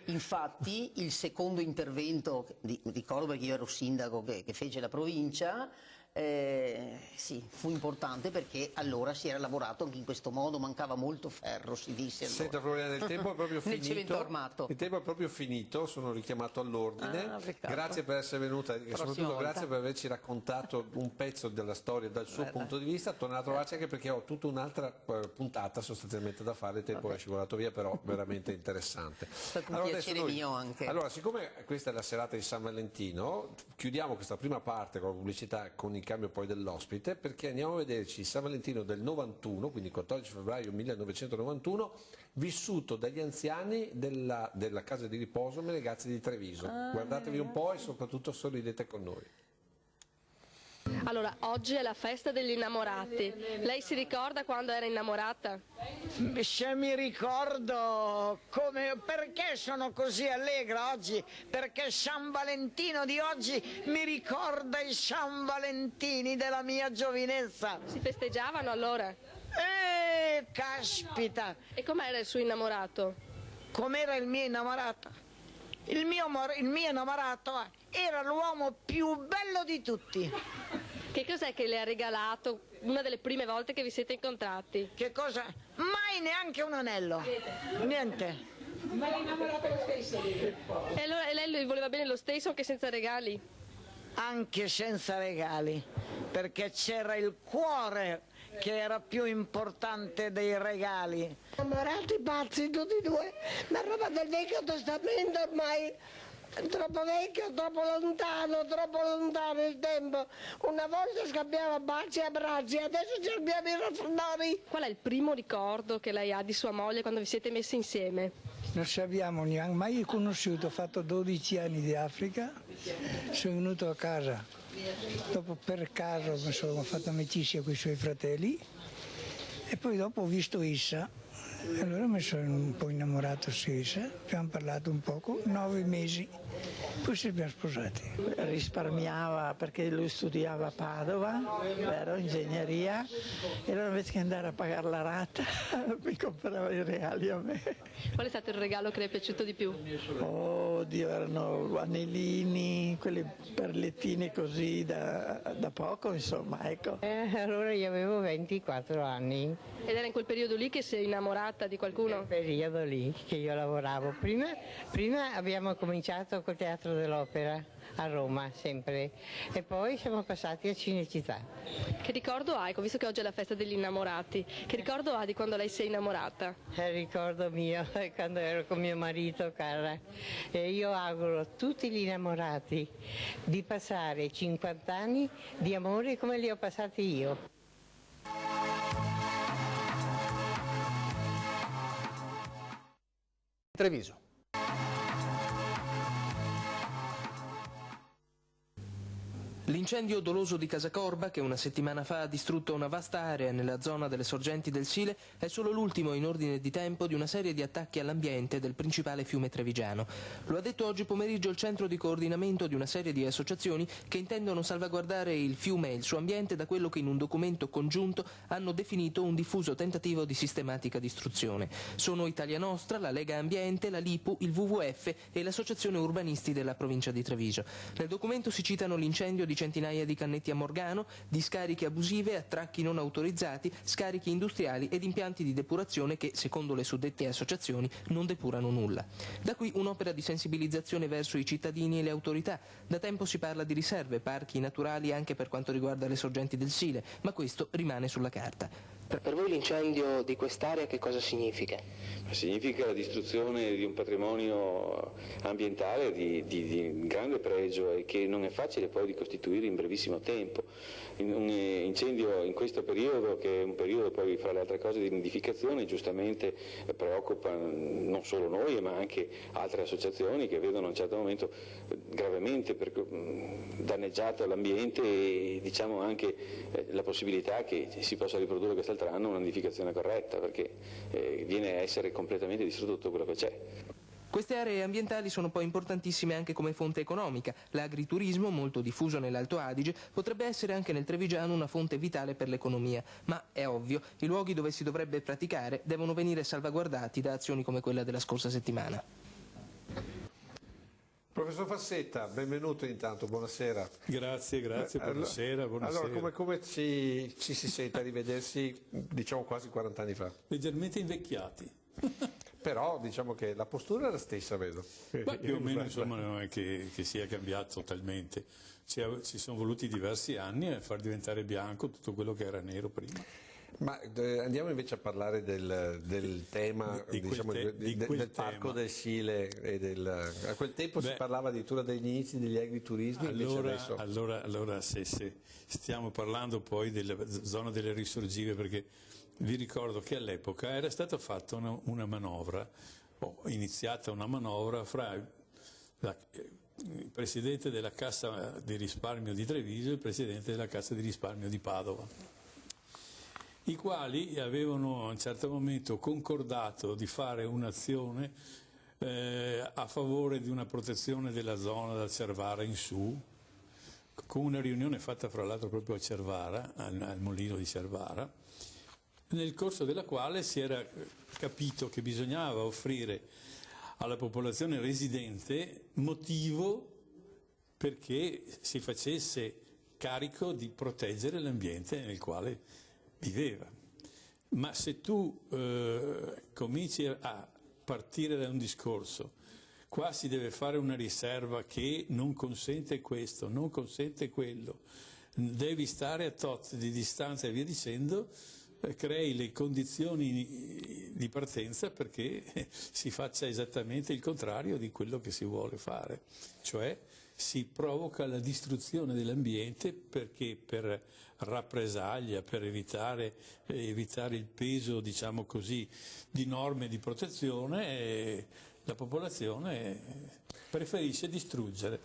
Infatti il secondo intervento, ricordo perché io ero sindaco che fece la provincia, sì, fu importante perché allora si era lavorato anche in questo modo, mancava molto ferro, si disse allora. Senta Floriana, il tempo è proprio Nel finito. cemento armato. Il tempo è proprio finito, sono richiamato all'ordine. Peccato. Grazie per essere venuta e soprattutto volta. grazie per averci raccontato un pezzo della storia dal suo punto di vista. Tornerò a trovarci anche perché ho tutta un'altra puntata sostanzialmente da fare, il tempo è scivolato via, però veramente interessante. È stato un piacere mio anche. Allora, siccome questa è la serata di San Valentino, chiudiamo questa prima parte con la pubblicità e con il cambio poi dell'ospite, perché andiamo a vederci San Valentino del 91, quindi 14 febbraio 1991, vissuto dagli anziani della casa di riposo Menegazzi di Treviso. Guardatevi un po' e soprattutto sorridete con noi. Allora, oggi è la festa degli innamorati. Lei si ricorda quando era innamorata? Se mi ricordo perché sono così allegra oggi, perché San Valentino di oggi mi ricorda i San Valentini della mia giovinezza. Si festeggiavano allora? Caspita! E com'era il suo innamorato? Com'era il mio innamorato? Il mio innamorato era l'uomo più bello di tutti. Che cos'è che le ha regalato una delle prime volte che vi siete incontrati? Che cosa? Mai neanche un anello. Niente. Ma è innamorato lo stesso. E allora lei voleva bene lo stesso anche senza regali? Anche senza regali, perché c'era il cuore che era più importante dei regali. Innamorati pazzi tutti e due, ma roba del vecchio testamento ormai. Troppo vecchio, troppo lontano il tempo. Una volta scambiava baci e abbracci, adesso ci abbiamo i raffreddori. Qual è il primo ricordo che lei ha di sua moglie quando vi siete messi insieme? Non ci abbiamo neanche mai conosciuto, ho fatto 12 anni di Africa, sono venuto a casa, dopo per caso ho fatto amicizia con i suoi fratelli e poi dopo ho visto Issa. Allora mi sono un po' innamorato di Issa, abbiamo parlato un poco, 9 mesi, poi ci siamo sposati. Risparmiava perché lui studiava a Padova, vero, ingegneria, e allora invece che andare a pagare la rata mi comprava i regali a me. Qual è stato il regalo che le è piaciuto di più? Oddio, erano anellini, quelle perlettine così da poco, insomma, ecco. Allora io avevo 24 anni. Ed era in quel periodo lì che si è innamorata di qualcuno? Nel periodo lì che io lavoravo. Prima abbiamo cominciato col Teatro dell'Opera a Roma, sempre, e poi siamo passati a Cinecittà. Che ricordo hai, visto che oggi è la festa degli innamorati, che ricordo ha di quando lei si è innamorata? Il ricordo mio quando ero con mio marito, cara, e io auguro a tutti gli innamorati di passare 50 anni di amore come li ho passati io. Treviso. L'incendio doloso di Casacorba, che una settimana fa ha distrutto una vasta area nella zona delle sorgenti del Sile, è solo l'ultimo in ordine di tempo di una serie di attacchi all'ambiente del principale fiume trevigiano. Lo ha detto oggi pomeriggio il centro di coordinamento di una serie di associazioni che intendono salvaguardare il fiume e il suo ambiente da quello che in un documento congiunto hanno definito un diffuso tentativo di sistematica distruzione. Sono Italia Nostra, la Lega Ambiente, la Lipu, il WWF e l'Associazione Urbanisti della provincia di Treviso. Nel documento si citano l'incendio di di centinaia di cannetti a Morgano, discariche abusive, attracchi non autorizzati, scarichi industriali ed impianti di depurazione che, secondo le suddette associazioni, non depurano nulla. Da qui un'opera di sensibilizzazione verso i cittadini e le autorità. Da tempo si parla di riserve, parchi naturali anche per quanto riguarda le sorgenti del Sile, ma questo rimane sulla carta. Per voi l'incendio di quest'area che cosa significa? Significa la distruzione di un patrimonio ambientale di grande pregio e che non è facile poi ricostituire in brevissimo tempo. Un incendio in questo periodo, che è un periodo poi fra le altre cose di nidificazione, giustamente preoccupa non solo noi ma anche altre associazioni che vedono a un certo momento gravemente danneggiato l'ambiente e diciamo anche la possibilità che si possa riprodurre quest'altro anno una nidificazione corretta, perché viene a essere completamente distrutto tutto quello che c'è. Queste aree ambientali sono poi importantissime anche come fonte economica. L'agriturismo, molto diffuso nell'Alto Adige, potrebbe essere anche nel Trevigiano una fonte vitale per l'economia. Ma è ovvio, i luoghi dove si dovrebbe praticare devono venire salvaguardati da azioni come quella della scorsa settimana. Professor Fassetta, benvenuto intanto, buonasera. Grazie, buonasera. Allora, come ci si sente a rivedersi, diciamo, quasi 40 anni fa? Leggermente invecchiati. Però diciamo che la postura è la stessa, vedo. Beh, più o meno insomma non è che sia cambiato totalmente. Ci sono voluti diversi anni a far diventare bianco tutto quello che era nero prima. Ma andiamo invece a parlare del tema del parco del Sile a quel tempo si parlava addirittura degli inizi degli agriturismi. Allora se stiamo parlando poi della zona delle risorgive, perché vi ricordo che all'epoca era stata fatta una manovra, iniziata una manovra fra il presidente della Cassa di risparmio di Treviso e il presidente della Cassa di risparmio di Padova, i quali avevano a un certo momento concordato di fare un'azione a favore di una protezione della zona dal Cervara in su, con una riunione fatta fra l'altro proprio a Cervara, al Molino di Cervara, nel corso della quale si era capito che bisognava offrire alla popolazione residente motivo perché si facesse carico di proteggere l'ambiente nel quale viveva. Ma se tu cominci a partire da un discorso, qua si deve fare una riserva che non consente questo, non consente quello, devi stare a tot di distanza e via dicendo, crei le condizioni di partenza perché si faccia esattamente il contrario di quello che si vuole fare, cioè si provoca la distruzione dell'ambiente perché per rappresaglia, per evitare il peso, diciamo così, di norme di protezione, la popolazione preferisce distruggere.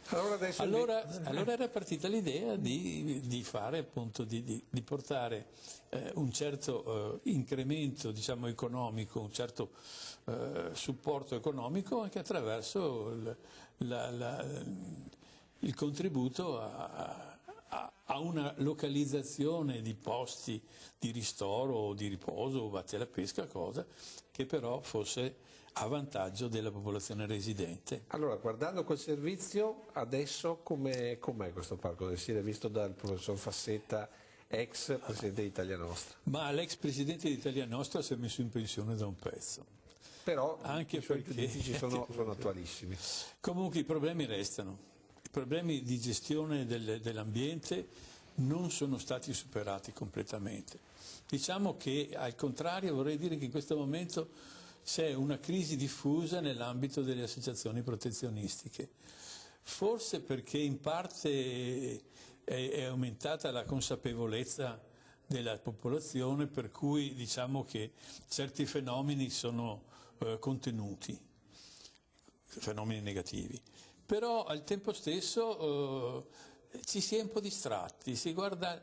Allora era partita l'idea di fare appunto di portare un certo incremento, diciamo, economico, un certo supporto economico anche attraverso il contributo a una localizzazione di posti di ristoro o di riposo o vatti alla pesca, cosa che però fosse a vantaggio della popolazione residente. Allora, guardando quel servizio, adesso com'è questo Parco del Sile, visto dal professor Fassetta, ex presidente di Italia Nostra? Ma l'ex presidente di Italia Nostra si è messo in pensione da un pezzo. Però anche i suoi perché giudizi sono attualissimi. Comunque i problemi restano. I problemi di gestione dell'ambiente non sono stati superati completamente. Diciamo che al contrario vorrei dire che in questo momento c'è una crisi diffusa nell'ambito delle associazioni protezionistiche, forse perché in parte è aumentata la consapevolezza della popolazione, per cui diciamo che certi fenomeni sono contenuti, fenomeni negativi. Però al tempo stesso ci si è un po' distratti, si guarda,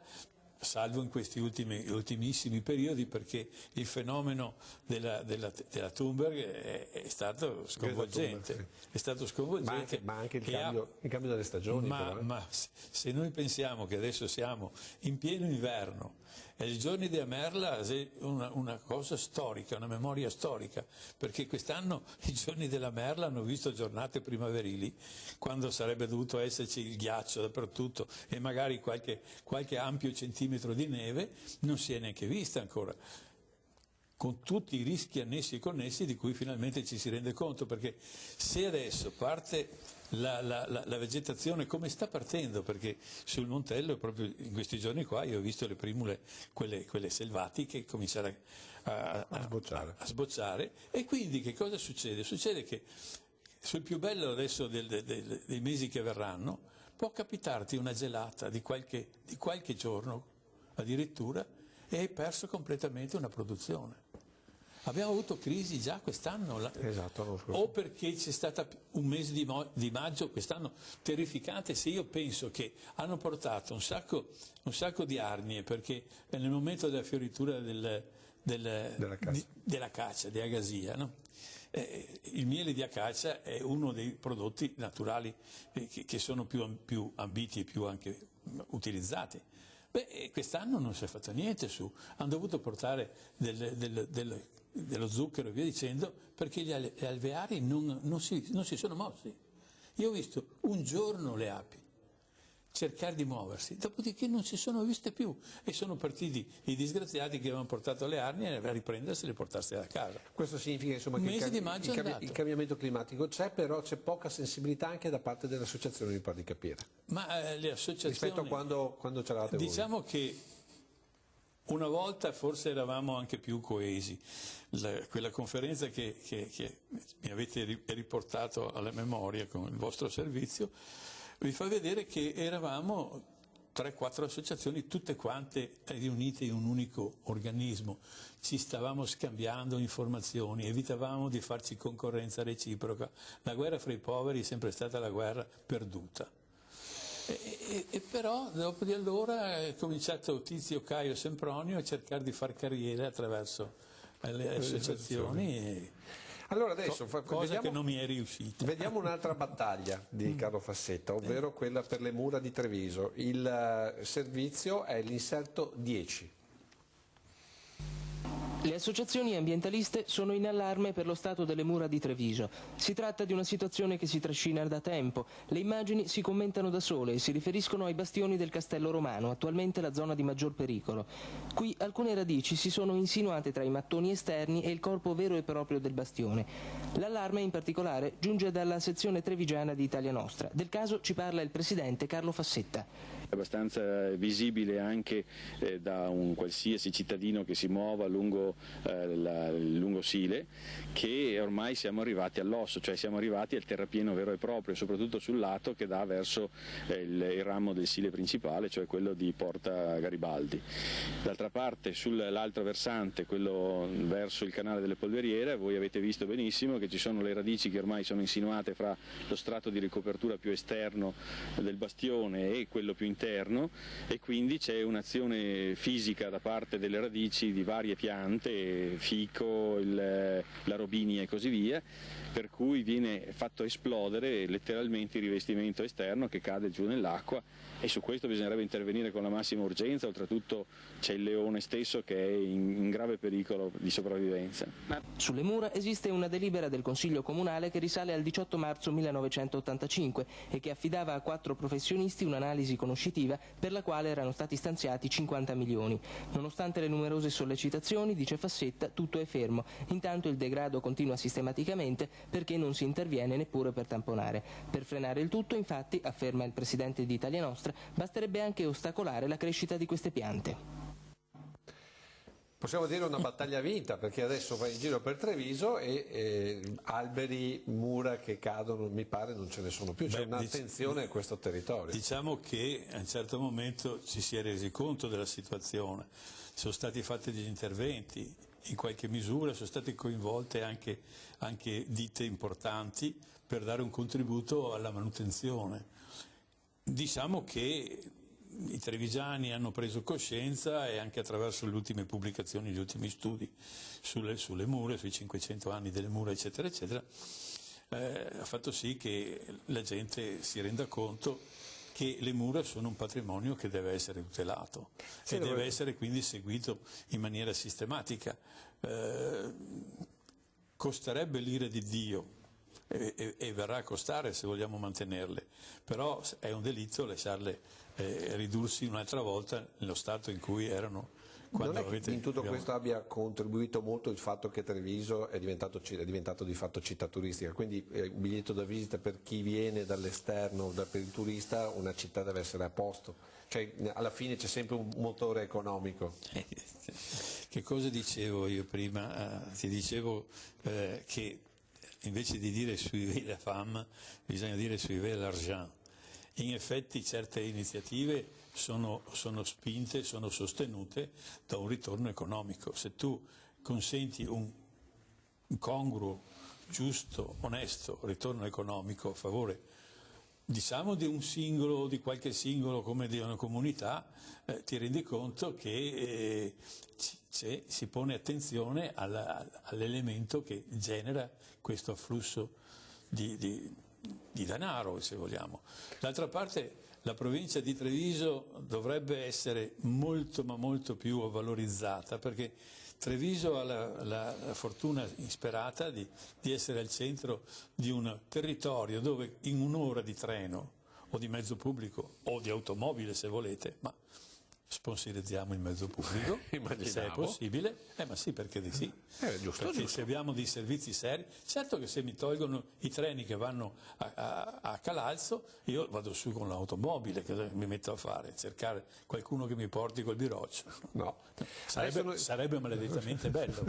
salvo in questi ultimissimi periodi, perché il fenomeno della Thunberg è stato sconvolgente. È stato sconvolgente. Ma anche il cambio delle stagioni. Ma se noi pensiamo che adesso siamo in pieno inverno E i giorni di Amerla è una cosa storica, una memoria storica, perché quest'anno i giorni della Merla hanno visto giornate primaverili, quando sarebbe dovuto esserci il ghiaccio dappertutto e magari qualche ampio centimetro di neve, non si è neanche vista ancora, con tutti i rischi annessi e connessi di cui finalmente ci si rende conto, perché se adesso parte la vegetazione come sta partendo, perché sul Montello proprio in questi giorni qua io ho visto le primule, quelle selvatiche, cominciare a sbocciare, e quindi che cosa succede? Succede che sul più bello adesso dei mesi che verranno può capitarti una gelata di qualche giorno addirittura e hai perso completamente una produzione. Abbiamo avuto crisi già quest'anno, esatto, o perché c'è stato un mese di maggio quest'anno terrificante. Se io penso che hanno portato un sacco di arnie, perché nel momento della fioritura della caccia, di agasia, no? Il miele di acacia è uno dei prodotti naturali che sono più ambiti e più anche utilizzati. Beh, quest'anno non si è fatto niente su, hanno dovuto portare dello zucchero e via dicendo, perché gli alveari non si sono mossi. Io ho visto un giorno le api cercare di muoversi, dopodiché non si sono viste più e sono partiti i disgraziati che avevano portato le arnie a riprendersele e portarsele a casa. Questo significa insomma che il cambiamento climatico c'è, però c'è poca sensibilità anche da parte delle associazioni, mi pare di capire. Ma le associazioni, rispetto a quando c'eravate voi? Diciamo che una volta forse eravamo anche più coesi. Quella conferenza che mi avete riportato alla memoria con il vostro servizio vi fa vedere che eravamo 3-4 associazioni, tutte quante riunite in un unico organismo. Ci stavamo scambiando informazioni, evitavamo di farci concorrenza reciproca. La guerra fra i poveri è sempre stata la guerra perduta. E però dopo di allora è cominciato Tizio, Caio, Sempronio a cercare di far carriera attraverso le associazioni. Allora adesso cosa che non mi è riuscita. Vediamo un'altra battaglia di Carlo Fassetta, ovvero quella per le mura di Treviso. Il servizio è l'inserto 10. Le associazioni ambientaliste sono in allarme per lo stato delle mura di Treviso. Si tratta di una situazione che si trascina da tempo. Le immagini si commentano da sole e si riferiscono ai bastioni del Castello Romano, attualmente la zona di maggior pericolo. Qui alcune radici si sono insinuate tra i mattoni esterni e il corpo vero e proprio del bastione. L'allarme in particolare giunge dalla sezione trevigiana di Italia Nostra. Del caso ci parla il presidente Carlo Fassetta. È abbastanza visibile anche da un qualsiasi cittadino che si muova lungo il lungo Sile, che ormai siamo arrivati all'osso, cioè siamo arrivati al terrapieno vero e proprio, soprattutto sul lato che dà verso il ramo del Sile principale, cioè quello di Porta Garibaldi. D'altra parte sull'altro versante, quello verso il canale delle Polveriere, voi avete visto benissimo che ci sono le radici che ormai sono insinuate fra lo strato di ricopertura più esterno del bastione e quello più interno, e quindi c'è un'azione fisica da parte delle radici di varie piante, fico, la robinia e così via, per cui viene fatto esplodere letteralmente il rivestimento esterno che cade giù nell'acqua, e su questo bisognerebbe intervenire con la massima urgenza. Oltretutto c'è il leone stesso che è in grave pericolo di sopravvivenza. Sulle mura esiste una delibera del Consiglio Comunale che risale al 18 marzo 1985 e che affidava a 4 professionisti un'analisi conoscitiva per la quale erano stati stanziati 50 milioni. Nonostante le numerose sollecitazioni, dice Fassetta, tutto è fermo. Intanto il degrado continua sistematicamente perché non si interviene neppure per tamponare. Per frenare il tutto, infatti, afferma il presidente di Italia Nostra, basterebbe anche ostacolare la crescita di queste piante. Possiamo dire una battaglia vinta, perché adesso vai in giro per Treviso e alberi, mura che cadono, mi pare non ce ne sono più, c'è un'attenzione a questo territorio. Diciamo che a un certo momento ci si è resi conto della situazione, sono stati fatti degli interventi, in qualche misura sono state coinvolte anche ditte importanti per dare un contributo alla manutenzione. Diciamo che i trevigiani hanno preso coscienza, e anche attraverso le ultime pubblicazioni, gli ultimi studi sulle mura, sui 500 anni delle mura, eccetera, eccetera, ha fatto sì che la gente si renda conto che le mura sono un patrimonio che deve essere tutelato e deve essere quindi seguito in maniera sistematica. Costerebbe l'ira di Dio e verrà a costare se vogliamo mantenerle, però è un delitto lasciarle ridursi un'altra volta nello stato in cui erano. Non è che in tutto questo abbia contribuito molto il fatto che Treviso è diventato di fatto città turistica, quindi un biglietto da visita per chi viene dall'esterno, per il turista, una città deve essere a posto, cioè alla fine c'è sempre un motore economico. Che cosa dicevo io prima? Ti dicevo che invece di dire suivez la femme bisogna dire suivez l'argent. In effetti certe iniziative sono spinte, sono sostenute da un ritorno economico. Se tu consenti un congruo, giusto, onesto ritorno economico a favore, diciamo, di un singolo, di qualche singolo come di una comunità, ti rendi conto che si pone attenzione all'elemento che genera questo afflusso di denaro, se vogliamo. D'altra parte la provincia di Treviso dovrebbe essere molto ma molto più valorizzata, perché Treviso ha la fortuna insperata di essere al centro di un territorio dove in un'ora di treno o di mezzo pubblico o di automobile, se volete, ma sponsorizziamo il mezzo pubblico se è possibile, ma sì, perché di sì, perché se abbiamo dei servizi seri, certo che se mi tolgono i treni che vanno a Calalzo, io vado su con l'automobile, che mi metto a fare, cercare qualcuno che mi porti col biroccio. No. Sarebbe maledettamente bello.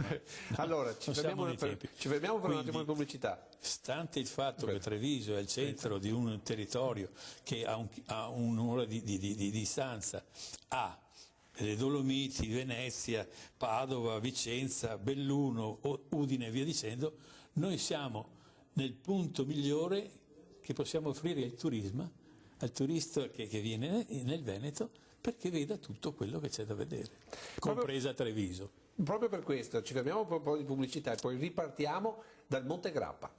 Allora, ci fermiamo per un attimo di pubblicità. Stante il fatto che Treviso è il centro di un territorio che ha un'ora di distanza, le Dolomiti, Venezia, Padova, Vicenza, Belluno, Udine e via dicendo, noi siamo nel punto migliore che possiamo offrire al turista che viene nel Veneto, perché veda tutto quello che c'è da vedere, compresa Treviso. Proprio per questo ci fermiamo per un po' di pubblicità e poi ripartiamo dal Monte Grappa.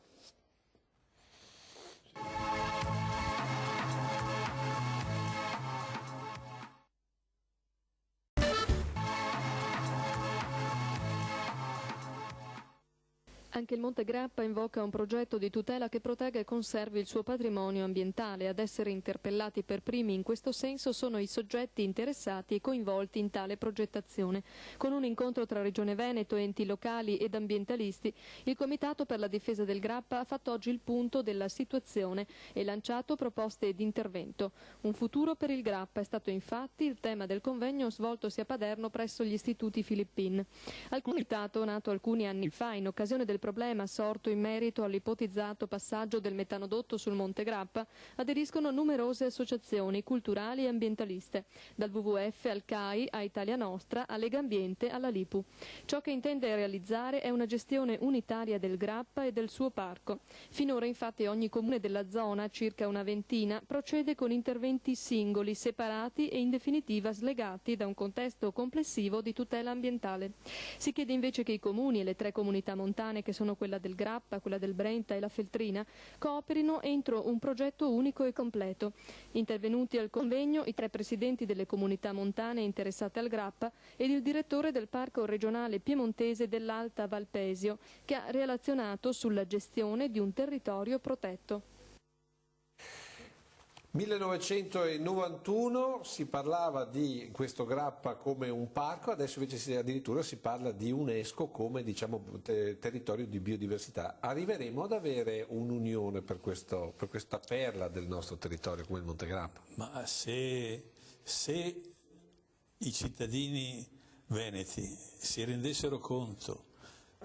Anche il Monte Grappa invoca un progetto di tutela che protegga e conservi il suo patrimonio ambientale. Ad essere interpellati per primi in questo senso sono i soggetti interessati e coinvolti in tale progettazione. Con un incontro tra Regione Veneto, enti locali ed ambientalisti, il Comitato per la difesa del Grappa ha fatto oggi il punto della situazione e lanciato proposte di intervento. Un futuro per il Grappa è stato infatti il tema del convegno svoltosi a Paderno presso gli istituti Filippin. Al Comitato, nato alcuni anni fa in occasione del problema sorto in merito all'ipotizzato passaggio del metanodotto sul Monte Grappa, aderiscono numerose associazioni culturali e ambientaliste, dal WWF al CAI a Italia Nostra, a Lega Ambiente alla Lipu. Ciò che intende realizzare è una gestione unitaria del Grappa e del suo parco. Finora infatti ogni comune della zona, circa una ventina, procede con interventi singoli, separati e in definitiva slegati da un contesto complessivo di tutela ambientale. Si chiede invece che i comuni e le 3 comunità montane, che sono quella del Grappa, quella del Brenta e la Feltrina, cooperino entro un progetto unico e completo. Intervenuti al convegno i 3 presidenti delle comunità montane interessate al Grappa ed il direttore del Parco regionale piemontese dell'Alta Valpesio, che ha relazionato sulla gestione di un territorio protetto. 1991 si parlava di questo Grappa come un parco, adesso invece addirittura si parla di UNESCO come, diciamo, territorio di biodiversità. Arriveremo ad avere un'unione per questa perla del nostro territorio come il Monte Grappa? Ma se i cittadini veneti si rendessero conto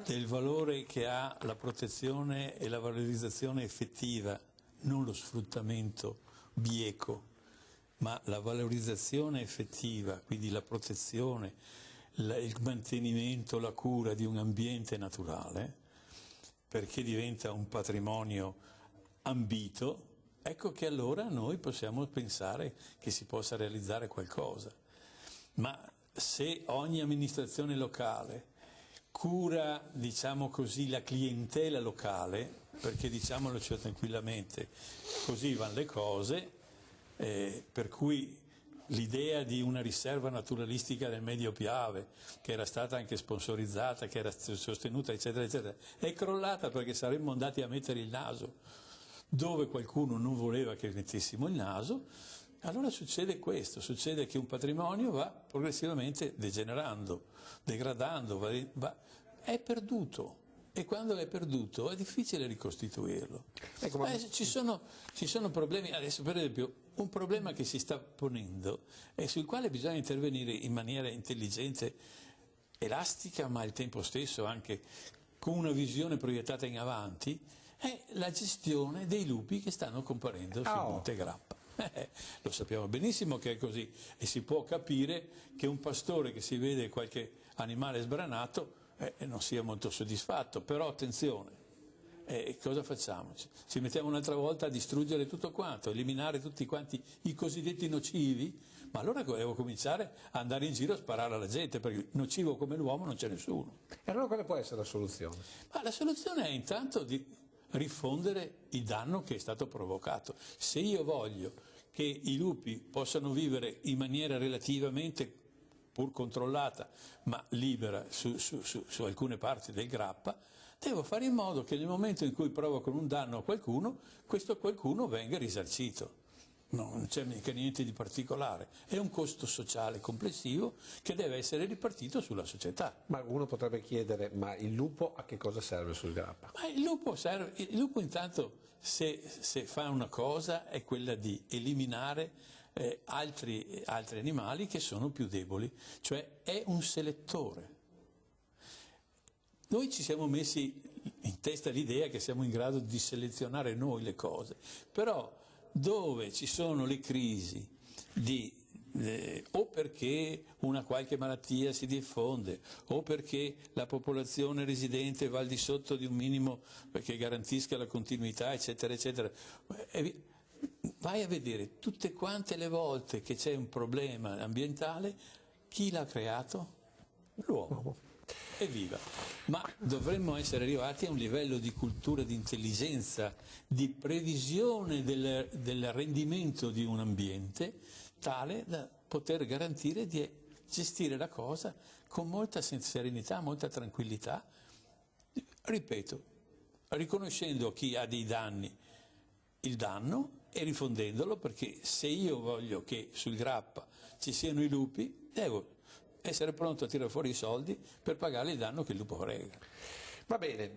del valore che ha la protezione e la valorizzazione effettiva, non lo sfruttamento bieco, ma la valorizzazione effettiva, quindi la protezione, il mantenimento, la cura di un ambiente naturale, perché diventa un patrimonio ambito, ecco che allora noi possiamo pensare che si possa realizzare qualcosa. Ma se ogni amministrazione locale cura, diciamo così, la clientela locale, perché diciamoloci tranquillamente, così vanno le cose, per cui l'idea di una riserva naturalistica del Medio Piave, che era stata anche sponsorizzata, che era sostenuta, eccetera, eccetera, è crollata perché saremmo andati a mettere il naso dove qualcuno non voleva che mettessimo il naso. Allora succede questo, succede che un patrimonio va progressivamente degenerando, degradando, è perduto. E quando è perduto è difficile ricostituirlo. Ecco, ci sono problemi, adesso per esempio un problema che si sta ponendo e sul quale bisogna intervenire in maniera intelligente, elastica, ma al tempo stesso anche con una visione proiettata in avanti, è la gestione dei lupi che stanno comparendo sul Monte Grappa. Lo sappiamo benissimo che è così e si può capire che un pastore che si vede qualche animale sbranato non sia molto soddisfatto, però attenzione, cosa facciamo? Ci mettiamo un'altra volta a distruggere tutto quanto, eliminare tutti quanti i cosiddetti nocivi, ma allora devo cominciare ad andare in giro a sparare alla gente, perché nocivo come l'uomo non c'è nessuno. E allora quale può essere la soluzione? Ma la soluzione è intanto di rifondere il danno che è stato provocato. Se io voglio che i lupi possano vivere in maniera relativamente pur controllata, ma libera su alcune parti del Grappa, devo fare in modo che nel momento in cui provocano un danno a qualcuno, questo qualcuno venga risarcito. Non c'è mica niente di particolare, è un costo sociale complessivo che deve essere ripartito sulla società. Ma uno potrebbe chiedere, ma il lupo a che cosa serve sul Grappa? Ma il lupo intanto se fa una cosa è quella di eliminare altri animali che sono più deboli, cioè è un selettore. Noi ci siamo messi in testa l'idea che siamo in grado di selezionare noi le cose, però dove ci sono le crisi o perché una qualche malattia si diffonde o perché la popolazione residente va al di sotto di un minimo che garantisca la continuità, eccetera, eccetera, vai a vedere tutte quante le volte che c'è un problema ambientale, chi l'ha creato? L'uomo. Evviva! Ma dovremmo essere arrivati a un livello di cultura, di intelligenza, di previsione del rendimento di un ambiente tale da poter garantire di gestire la cosa con molta serenità, molta tranquillità. Ripeto, riconoscendo a chi ha dei danni il danno e rifondendolo, perché se io voglio che sul Grappa ci siano i lupi, devo essere pronto a tirare fuori i soldi per pagare il danno che il lupo frega. Va bene,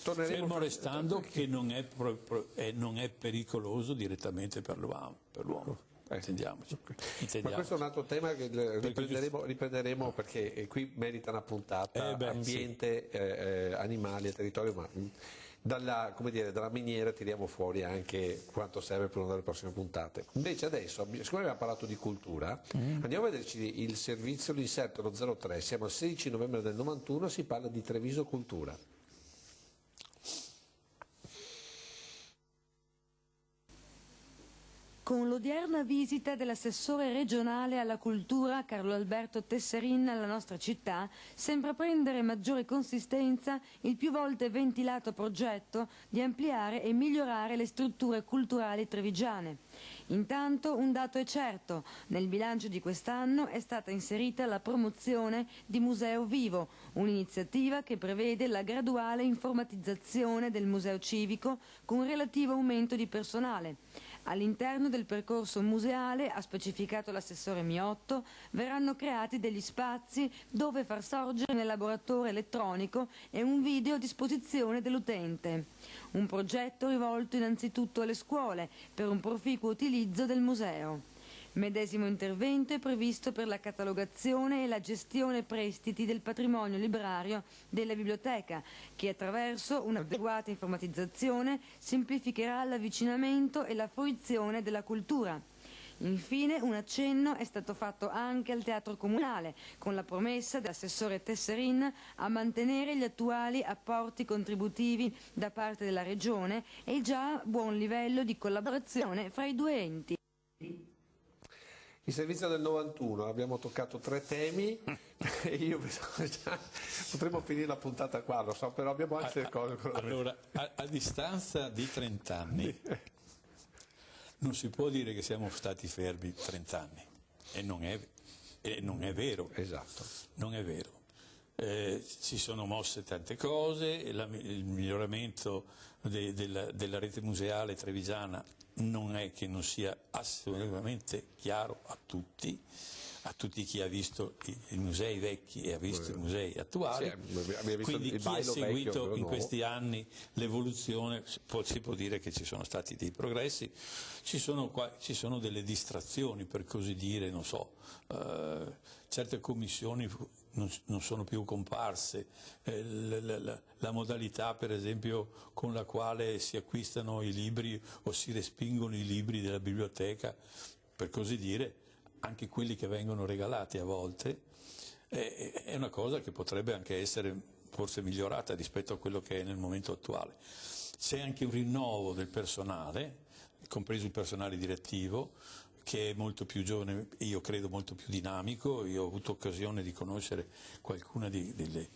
torneremo. Fermo restando che non è pericoloso direttamente per l'uomo. Intendiamoci. Ma questo è un altro tema che riprenderemo perché qui merita una puntata, ambiente, animali e territorio, ma dalla miniera tiriamo fuori anche quanto serve per una delle prossime puntate. Invece adesso, siccome abbiamo parlato di cultura, andiamo a vederci il servizio, l'inserto, lo 03, siamo al 16 novembre del 91, si parla di Treviso Cultura. Con l'odierna visita dell'assessore regionale alla cultura Carlo Alberto Tesserin alla nostra città, sembra prendere maggiore consistenza il più volte ventilato progetto di ampliare e migliorare le strutture culturali trevigiane. Intanto un dato è certo, nel bilancio di quest'anno è stata inserita la promozione di Museo Vivo, un'iniziativa che prevede la graduale informatizzazione del museo civico con relativo aumento di personale. All'interno del percorso museale, ha specificato l'assessore Miotto, verranno creati degli spazi dove far sorgere un elaboratore elettronico e un video a disposizione dell'utente. Un progetto rivolto innanzitutto alle scuole per un proficuo utilizzo del museo. Medesimo intervento è previsto per la catalogazione e la gestione prestiti del patrimonio librario della biblioteca, che attraverso un'adeguata informatizzazione semplificherà l'avvicinamento e la fruizione della cultura. Infine un accenno è stato fatto anche al Teatro Comunale, con la promessa dell'assessore Tesserin a mantenere gli attuali apporti contributivi da parte della Regione e il già buon livello di collaborazione fra i due enti. Il servizio del 91, abbiamo toccato 3 temi e io potremmo finire la puntata qua, lo so, però abbiamo altre cose. Allora, a distanza di 30 anni, non si può dire che siamo stati fermi 30 anni, e non è vero. Esatto. Non è vero. Si sono mosse tante cose, il miglioramento della rete museale trevigiana non è che non sia assolutamente chiaro a tutti chi ha visto i musei vecchi e ha visto i musei attuali. Quindi chi ha seguito in questi anni l'evoluzione si può dire che ci sono stati dei progressi, ci sono delle distrazioni, per così dire, non so, certe commissioni non sono più comparse, la modalità per esempio con la quale si acquistano i libri o si respingono i libri della biblioteca, per così dire, anche quelli che vengono regalati a volte, è una cosa che potrebbe anche essere forse migliorata rispetto a quello che è nel momento attuale. C'è anche un rinnovo del personale, compreso il personale direttivo, che è molto più giovane, io credo molto più dinamico. Io ho avuto occasione di conoscere qualcuna delle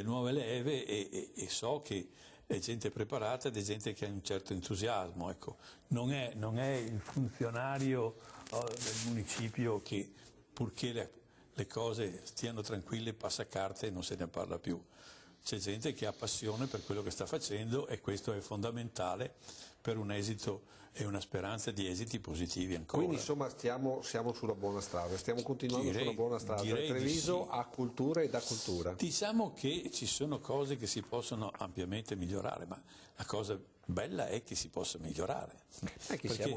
nuove leve e so che è gente preparata ed è gente che ha un certo entusiasmo. Ecco. Non è il funzionario del municipio che, purché le cose stiano tranquille, passa carte e non se ne parla più. C'è gente che ha passione per quello che sta facendo e questo è fondamentale per un esito e una speranza di esiti positivi ancora. Quindi insomma siamo sulla buona strada, stiamo continuando sulla buona strada. Treviso ha cultura e dà cultura. Diciamo che ci sono cose che si possono ampiamente migliorare, ma la cosa bella è che si possa migliorare, perché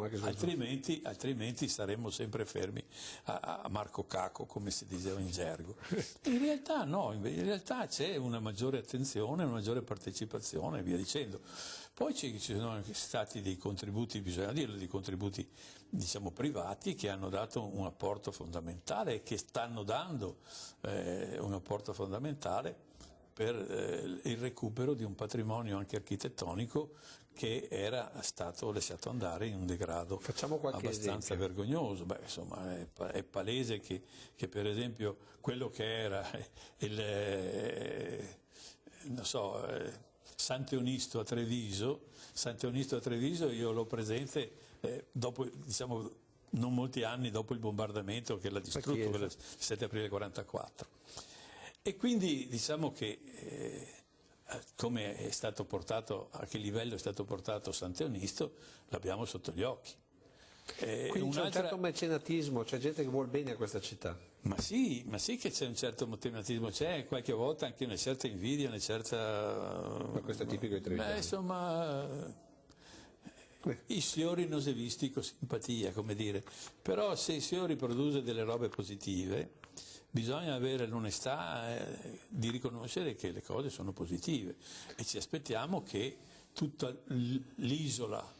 altrimenti saremmo sempre fermi a Marco Caco, come si diceva in gergo. In realtà no, in realtà c'è una maggiore attenzione, una maggiore partecipazione e via dicendo. Poi ci sono anche stati dei contributi, bisogna dirlo, dei contributi diciamo privati che hanno dato un apporto fondamentale e che stanno dando un apporto fondamentale per il recupero di un patrimonio anche architettonico che era stato lasciato andare in un degrado abbastanza vergognoso. Beh, insomma, è palese che per esempio quello che era Sant'Eonisto a Treviso, io l'ho presente dopo, diciamo, non molti anni dopo il bombardamento che l'ha distrutto, il 7 aprile 1944. E quindi diciamo che come è stato portato, a che livello è stato portato Sant'Eonisto, l'abbiamo sotto gli occhi. Quindi c'è un certo mecenatismo, c'è gente che vuol bene a questa città. Ma sì che c'è un certo mecenatismo, c'è qualche volta anche una certa invidia, una certa... Ma questo è tipico di Treviso. Insomma, i signori non si è visti con simpatia, come dire. Però se i signori produce delle robe positive, bisogna avere l'onestà di riconoscere che le cose sono positive e ci aspettiamo che tutta l'isola,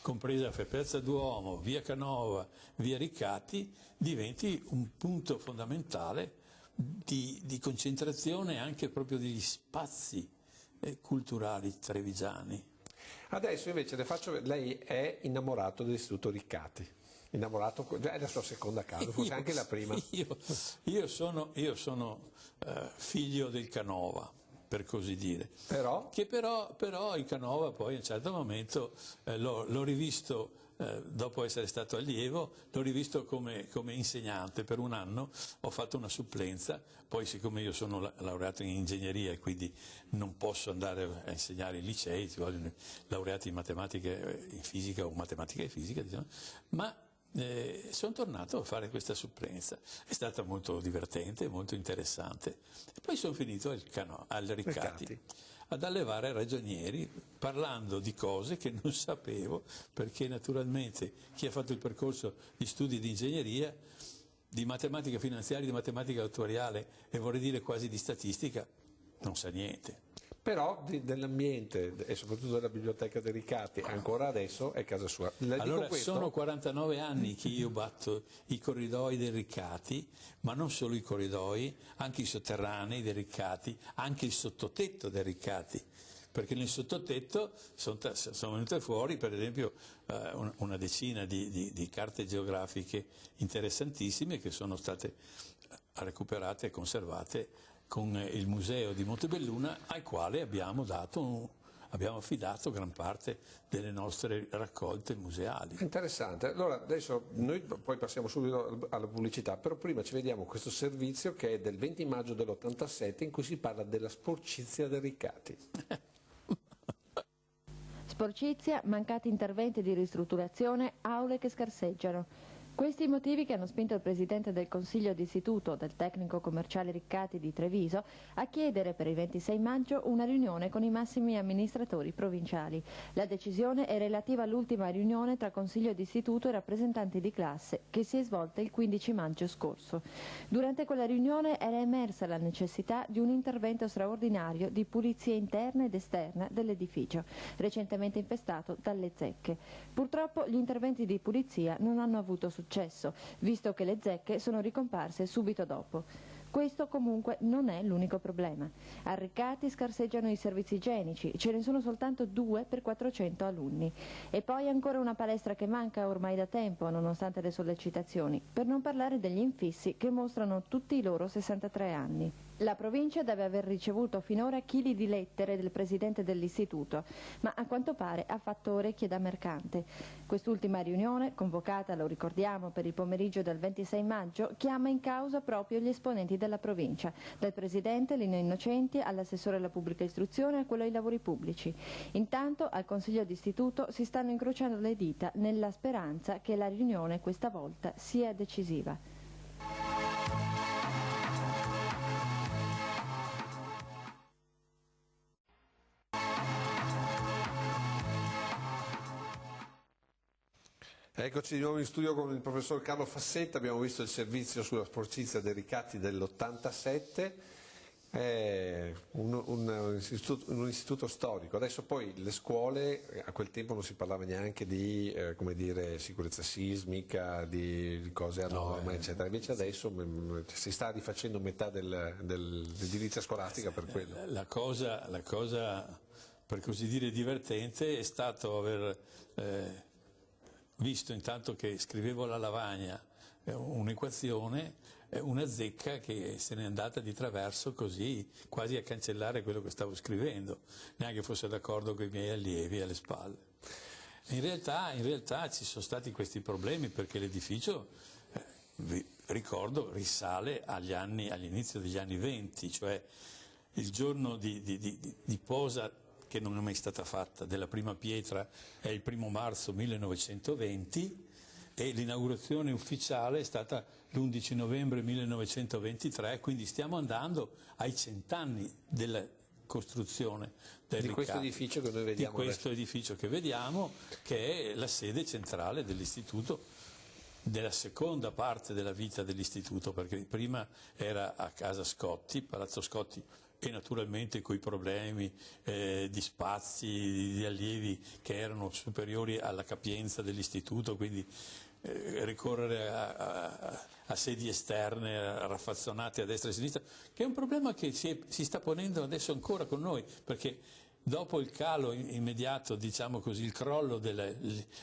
compresa Piazza Duomo, via Canova, via Riccati, diventi un punto fondamentale di concentrazione anche proprio degli spazi culturali trevigiani. Adesso invece lei è innamorato dell'Istituto Riccati. Innamorato, è la sua seconda casa, forse anche la prima. Io sono figlio del Canova, per così dire. Però il Canova poi a un certo momento l'ho rivisto, dopo essere stato allievo, l'ho rivisto come insegnante per un anno, ho fatto una supplenza, poi siccome io sono laureato in ingegneria e quindi non posso andare a insegnare in licei, ci vogliono laureati in matematica in fisica o matematica e fisica, diciamo, ma sono tornato a fare questa supplenza, è stata molto divertente, molto interessante e poi sono finito al Riccati ad allevare ragionieri parlando di cose che non sapevo, perché naturalmente chi ha fatto il percorso di studi di ingegneria, di matematica finanziaria, di matematica attuariale e vorrei dire quasi di statistica non sa niente. Però dell'ambiente e soprattutto della biblioteca dei Riccati ancora adesso è casa sua. Allora sono 49 anni che io batto i corridoi dei Riccati, ma non solo i corridoi, anche i sotterranei dei Riccati, anche il sottotetto dei Riccati, perché nel sottotetto sono venute fuori per esempio una decina di carte geografiche interessantissime che sono state recuperate e conservate con il museo di Montebelluna, al quale abbiamo dato abbiamo affidato gran parte delle nostre raccolte museali. Interessante. Allora adesso noi poi passiamo subito alla pubblicità, però prima ci vediamo questo servizio che è del 20 maggio dell'87 in cui si parla della sporcizia del Riccati. Sporcizia, mancati interventi di ristrutturazione, aule che scarseggiano. Questi i motivi che hanno spinto il presidente del Consiglio d'Istituto del Tecnico Commerciale Riccati di Treviso a chiedere per il 26 maggio una riunione con i massimi amministratori provinciali. La decisione è relativa all'ultima riunione tra Consiglio d'Istituto e rappresentanti di classe che si è svolta il 15 maggio scorso. Durante quella riunione era emersa la necessità di un intervento straordinario di pulizia interna ed esterna dell'edificio, recentemente infestato dalle zecche. Purtroppo gli interventi di pulizia non hanno avuto successo, visto che le zecche sono ricomparse subito dopo. Questo comunque non è l'unico problema. A Riccati scarseggiano i servizi igienici, ce ne sono soltanto 2 per 400 alunni. E poi ancora una palestra che manca ormai da tempo, nonostante le sollecitazioni, per non parlare degli infissi che mostrano tutti i loro 63 anni. La provincia deve aver ricevuto finora chili di lettere del presidente dell'istituto, ma a quanto pare ha fatto orecchie da mercante. Quest'ultima riunione, convocata, lo ricordiamo, per il pomeriggio del 26 maggio, chiama in causa proprio gli esponenti della provincia, dal presidente Lino Innocenti all'assessore alla pubblica istruzione e a quello ai lavori pubblici. Intanto al Consiglio d'istituto si stanno incrociando le dita nella speranza che la riunione questa volta sia decisiva. Eccoci di nuovo in studio con il professor Carlo Fassetta, abbiamo visto il servizio sulla sporcizia dei Riccati dell'87, un istituto storico. Adesso poi le scuole, a quel tempo non si parlava neanche di come dire, sicurezza sismica, di cose a norma, eccetera, invece adesso si sta rifacendo metà dell'edilizia scolastica per quello. La cosa, per così dire, divertente è stato aver visto, intanto che scrivevo alla lavagna un'equazione, una zecca che se n'è andata di traverso così, quasi a cancellare quello che stavo scrivendo, neanche fosse d'accordo con i miei allievi alle spalle. In realtà ci sono stati questi problemi perché l'edificio, vi ricordo, risale all'inizio degli anni 20, cioè il giorno di posa che non è mai stata fatta, della prima pietra è il 1° marzo 1920 e l'inaugurazione ufficiale è stata l'11 novembre 1923, quindi stiamo andando ai 100 anni della costruzione del questo edificio che noi vediamo. Di questo edificio che vediamo, che è la sede centrale dell'istituto, della seconda parte della vita dell'istituto, perché prima era a Casa Scotti, Palazzo Scotti, e naturalmente coi problemi di spazi, di allievi che erano superiori alla capienza dell'istituto, quindi ricorrere a sedi esterne, raffazzonate a destra e a sinistra, che è un problema che si sta ponendo adesso ancora con noi, perché dopo il calo immediato, diciamo così, il crollo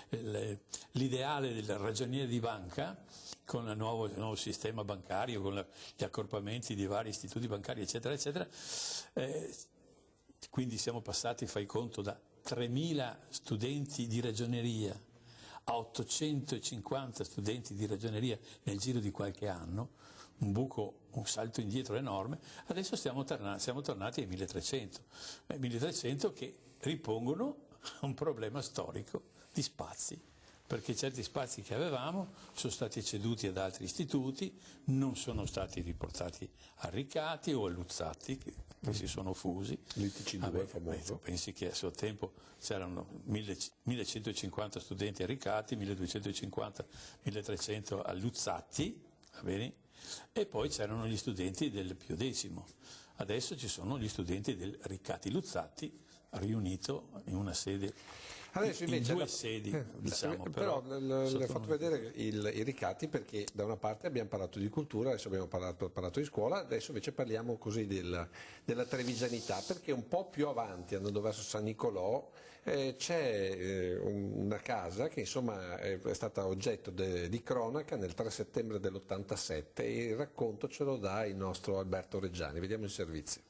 dell'ideale del ragioniere di banca, con il nuovo sistema bancario, con gli accorpamenti di vari istituti bancari, eccetera, eccetera, quindi siamo passati, fai conto, da 3.000 studenti di ragioneria a 850 studenti di ragioneria nel giro di qualche anno, un buco, un salto indietro enorme. Adesso siamo tornati ai 1300, 1300 che ripongono un problema storico di spazi, perché certi spazi che avevamo sono stati ceduti ad altri istituti, non sono stati riportati a Riccati o a Luzzatti, che si sono fusi. L'ITC2 famoso. Pensi che a suo tempo c'erano 1150 studenti a Riccati, 1250, 1300 a Luzzatti, va bene? E poi c'erano gli studenti del Pio X. Adesso ci sono gli studenti del Riccati-Luzzatti riunito in una sede. Adesso invece in due sedi, diciamo, però le ho fatto vedere i Riccati perché da una parte abbiamo parlato di cultura, adesso abbiamo parlato di scuola, adesso invece parliamo così della trevigianità, perché un po' più avanti, andando verso San Nicolò, c'è una casa che insomma è stata oggetto di cronaca nel 3 settembre dell'87 e il racconto ce lo dà il nostro Alberto Reggiani. Vediamo il servizio.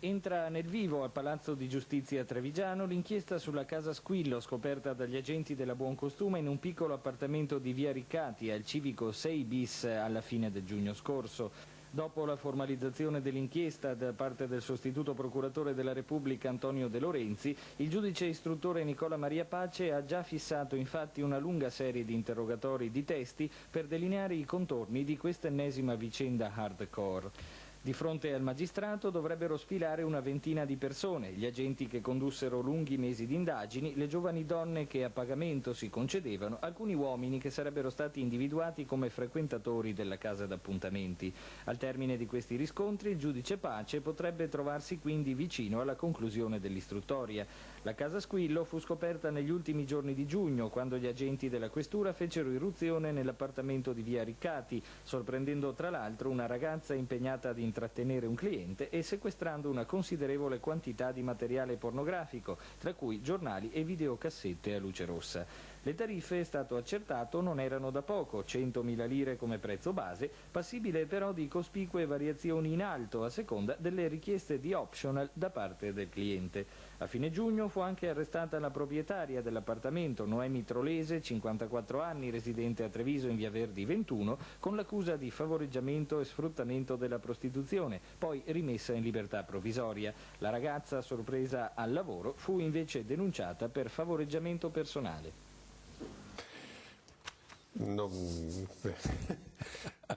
Entra nel vivo al Palazzo di Giustizia Trevigiano l'inchiesta sulla casa Squillo scoperta dagli agenti della Buoncostume in un piccolo appartamento di via Riccati al civico 6 bis alla fine del giugno scorso. Dopo la formalizzazione dell'inchiesta da parte del sostituto procuratore della Repubblica Antonio De Lorenzi, il giudice istruttore Nicola Maria Pace ha già fissato infatti una lunga serie di interrogatori di testi per delineare i contorni di questa ennesima vicenda hardcore. Di fronte al magistrato dovrebbero sfilare una ventina di persone, gli agenti che condussero lunghi mesi di indagini, le giovani donne che a pagamento si concedevano, alcuni uomini che sarebbero stati individuati come frequentatori della casa d'appuntamenti. Al termine di questi riscontri il giudice Pace potrebbe trovarsi quindi vicino alla conclusione dell'istruttoria. La casa Squillo fu scoperta negli ultimi giorni di giugno, quando gli agenti della questura fecero irruzione nell'appartamento di via Riccati, sorprendendo tra l'altro una ragazza impegnata ad intrattenere un cliente e sequestrando una considerevole quantità di materiale pornografico, tra cui giornali e videocassette a luce rossa. Le tariffe, è stato accertato, non erano da poco, 100.000 lire come prezzo base, passibile però di cospicue variazioni in alto a seconda delle richieste di optional da parte del cliente. A fine giugno fu anche arrestata la proprietaria dell'appartamento, Noemi Trolese, 54 anni, residente a Treviso in via Verdi 21, con l'accusa di favoreggiamento e sfruttamento della prostituzione, poi rimessa in libertà provvisoria. La ragazza, sorpresa al lavoro, fu invece denunciata per favoreggiamento personale.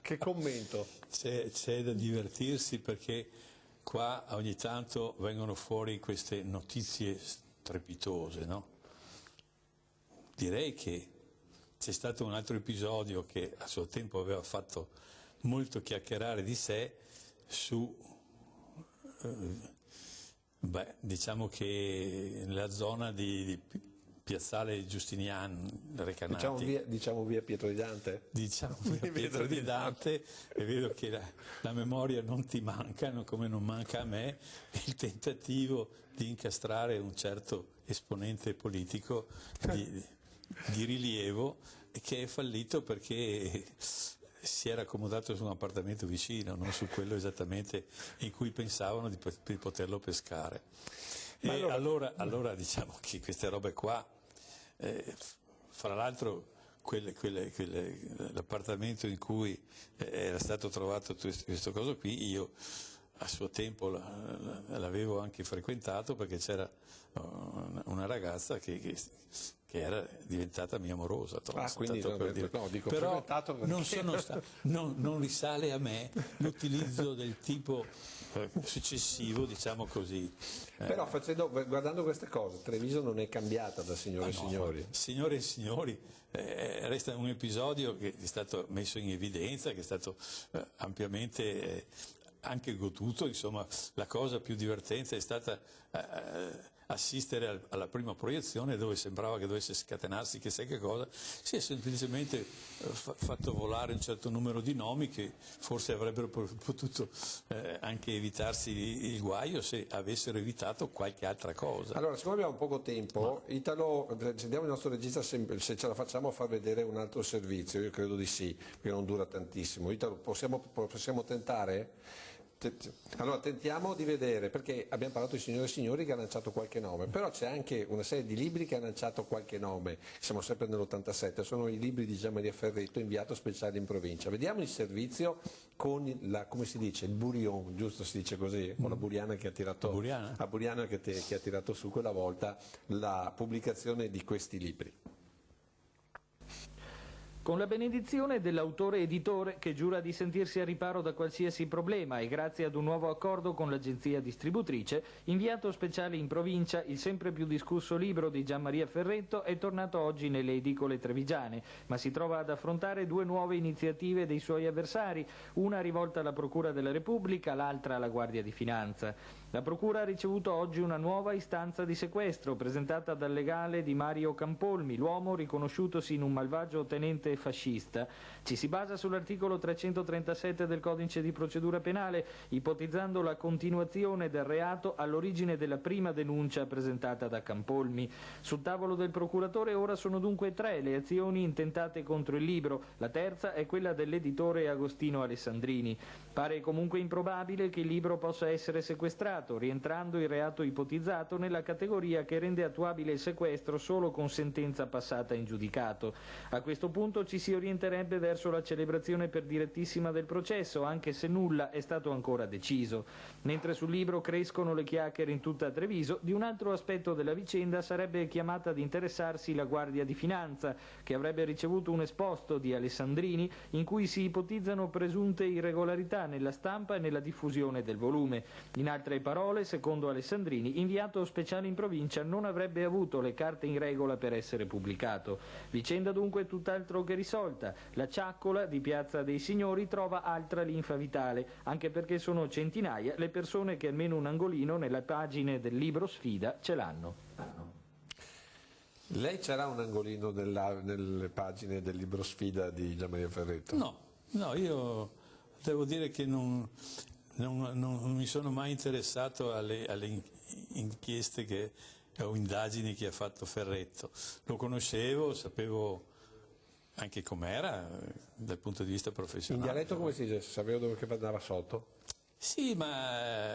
Che commento? C'è da divertirsi perché qua ogni tanto vengono fuori queste notizie strepitose, no? Direi che c'è stato un altro episodio che a suo tempo aveva fatto molto chiacchierare di sé su, diciamo che nella zona di Piazzale Giustiniano Recanati. Diciamo via Pietro di Dante? Diciamo via Pietro di Dante, e vedo che la memoria non ti manca, come non manca a me, il tentativo di incastrare un certo esponente politico di rilievo, che è fallito perché si era accomodato su un appartamento vicino, non su quello esattamente in cui pensavano di poterlo pescare. E allora diciamo che queste robe qua, fra l'altro l'appartamento in cui era stato trovato questo coso qui, io a suo tempo l'avevo anche frequentato perché c'era una ragazza che era diventata mia amorosa. Quindi dico però perché... non risale a me l'utilizzo del tipo successivo, diciamo così. Però guardando queste cose, Treviso non è cambiata da signore e signori. Signore e signori, resta un episodio che è stato messo in evidenza, che è stato ampiamente anche goduto. Insomma, la cosa più divertente è stata assistere alla prima proiezione, dove sembrava che dovesse scatenarsi chissà che cosa. Si è semplicemente fatto volare un certo numero di nomi che forse avrebbero potuto anche evitarsi il guaio se avessero evitato qualche altra cosa. Allora, siccome abbiamo poco tempo, Italo, chiediamo al nostro regista se ce la facciamo a far vedere un altro servizio. Io credo di sì, perché non dura tantissimo. Italo, possiamo tentare? Allora tentiamo di vedere, perché abbiamo parlato di signore e signori che ha lanciato qualche nome, però c'è anche una serie di libri che ha lanciato qualche nome. Siamo sempre nell'87, sono i libri di Gian Maria Ferretto, inviato speciale in provincia. Vediamo il servizio con come si dice, il burion, giusto si dice così, o la buriana che ha tirato, la buriana che ha tirato su quella volta la pubblicazione di questi libri. Con la benedizione dell'autore editore che giura di sentirsi a riparo da qualsiasi problema e grazie ad un nuovo accordo con l'agenzia distributrice, inviato speciale in provincia, il sempre più discusso libro di Gian Maria Ferretto è tornato oggi nelle edicole trevigiane, ma si trova ad affrontare due nuove iniziative dei suoi avversari, una rivolta alla Procura della Repubblica, l'altra alla Guardia di Finanza. La Procura ha ricevuto oggi una nuova istanza di sequestro presentata dal legale di Mario Campolmi, l'uomo riconosciutosi in un malvagio tenente e fascista. Ci si basa sull'articolo 337 del Codice di procedura penale, ipotizzando la continuazione del reato all'origine della prima denuncia presentata da Campolmi. Sul tavolo del procuratore ora sono dunque 3 le azioni intentate contro il libro, la terza è quella dell'editore Agostino Alessandrini. Pare comunque improbabile che il libro possa essere sequestrato, rientrando il reato ipotizzato nella categoria che rende attuabile il sequestro solo con sentenza passata in giudicato. A questo punto ci si orienterebbe verso la celebrazione per direttissima del processo, anche se nulla è stato ancora deciso. Mentre sul libro crescono le chiacchiere in tutta Treviso, di un altro aspetto della vicenda sarebbe chiamata ad interessarsi la Guardia di Finanza, che avrebbe ricevuto un esposto di Alessandrini in cui si ipotizzano presunte irregolarità nella stampa e nella diffusione del volume. In altre parole, secondo Alessandrini, inviato speciale in provincia non avrebbe avuto le carte in regola per essere pubblicato. Vicenda dunque tutt'altro che risolta. La Ciaccola di Piazza dei Signori trova altra linfa vitale, anche perché sono centinaia le persone che almeno un angolino nelle pagine del libro sfida ce l'hanno. Lei c'era un angolino nelle pagine del libro sfida di Gianmaria Ferretto? No, io devo dire che non mi sono mai interessato alle inchieste o indagini che ha fatto Ferretto. Lo conoscevo, sapevo anche com'era dal punto di vista professionale. In dialetto come si dice? Sapevo dove andava sotto? Sì, ma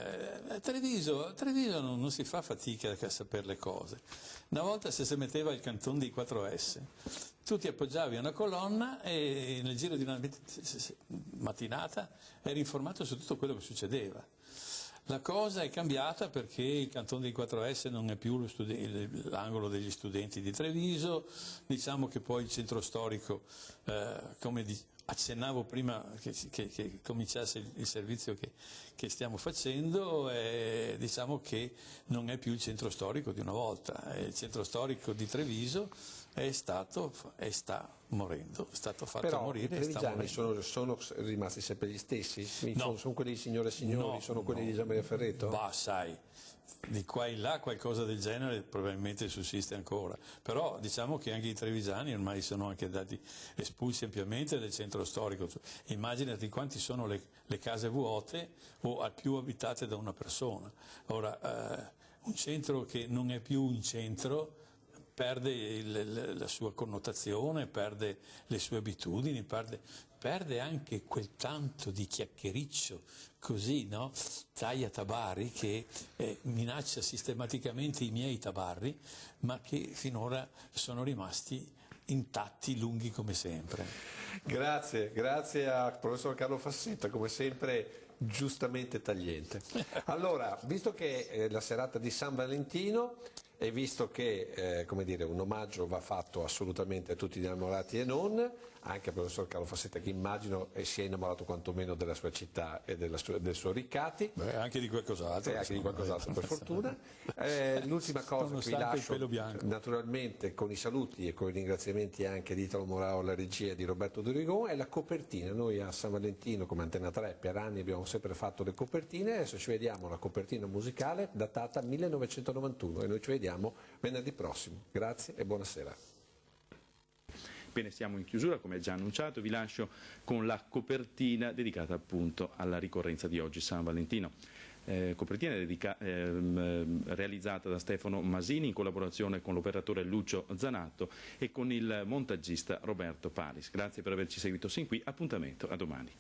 a Treviso non si fa fatica a sapere le cose. Una volta se si metteva il canton dei 4S, tu ti appoggiavi a una colonna e nel giro di una mattinata eri informato su tutto quello che succedeva. La cosa è cambiata perché il canton dei 4S non è più l'angolo degli studenti di Treviso, diciamo che poi il centro storico, come accennavo prima che cominciasse il servizio che stiamo facendo, diciamo che non è più il centro storico di una volta. Il centro storico di Treviso sta morendo, è stato fatto morire. Però i trevigiani sono rimasti sempre gli stessi? No. Sono quelli di Signore e Signori, No, sono quelli di Gianmaria Ferretto? Bah, sai, di qua e là qualcosa del genere probabilmente sussiste ancora, però diciamo che anche i trevigiani ormai sono anche stati espulsi ampiamente del centro storico. Immaginati quanti sono le case vuote o al più abitate da una persona. Ora, un centro che non è più un centro perde la sua connotazione, perde le sue abitudini, perde anche quel tanto di chiacchiericcio così, no? Taglia tabarri, che minaccia sistematicamente i miei tabarri, ma che finora sono rimasti intatti, lunghi come sempre. Grazie al professor Carlo Fassetta, come sempre giustamente tagliente. Allora, visto che è la serata di San Valentino e visto che come dire, un omaggio va fatto assolutamente a tutti gli innamorati e non, anche al professor Carlo Fassetta, che immagino si è innamorato quantomeno della sua città e del suo Riccati. Anche di qualcos'altro. Anche di qualcos'altro, per fortuna. L'ultima cosa che vi lascio, naturalmente con i saluti e con i ringraziamenti anche di Italo Morao alla regia di Roberto Durigon, è la copertina. Noi a San Valentino, come Antena 3, per anni abbiamo sempre fatto le copertine, adesso ci vediamo la copertina musicale datata 1991 e noi ci vediamo venerdì prossimo. Grazie e buonasera. Bene, siamo in chiusura, come già annunciato, vi lascio con la copertina dedicata appunto alla ricorrenza di oggi, San Valentino. Copertina realizzata da Stefano Masini in collaborazione con l'operatore Lucio Zanatto e con il montagista Roberto Palis. Grazie per averci seguito sin qui, appuntamento a domani.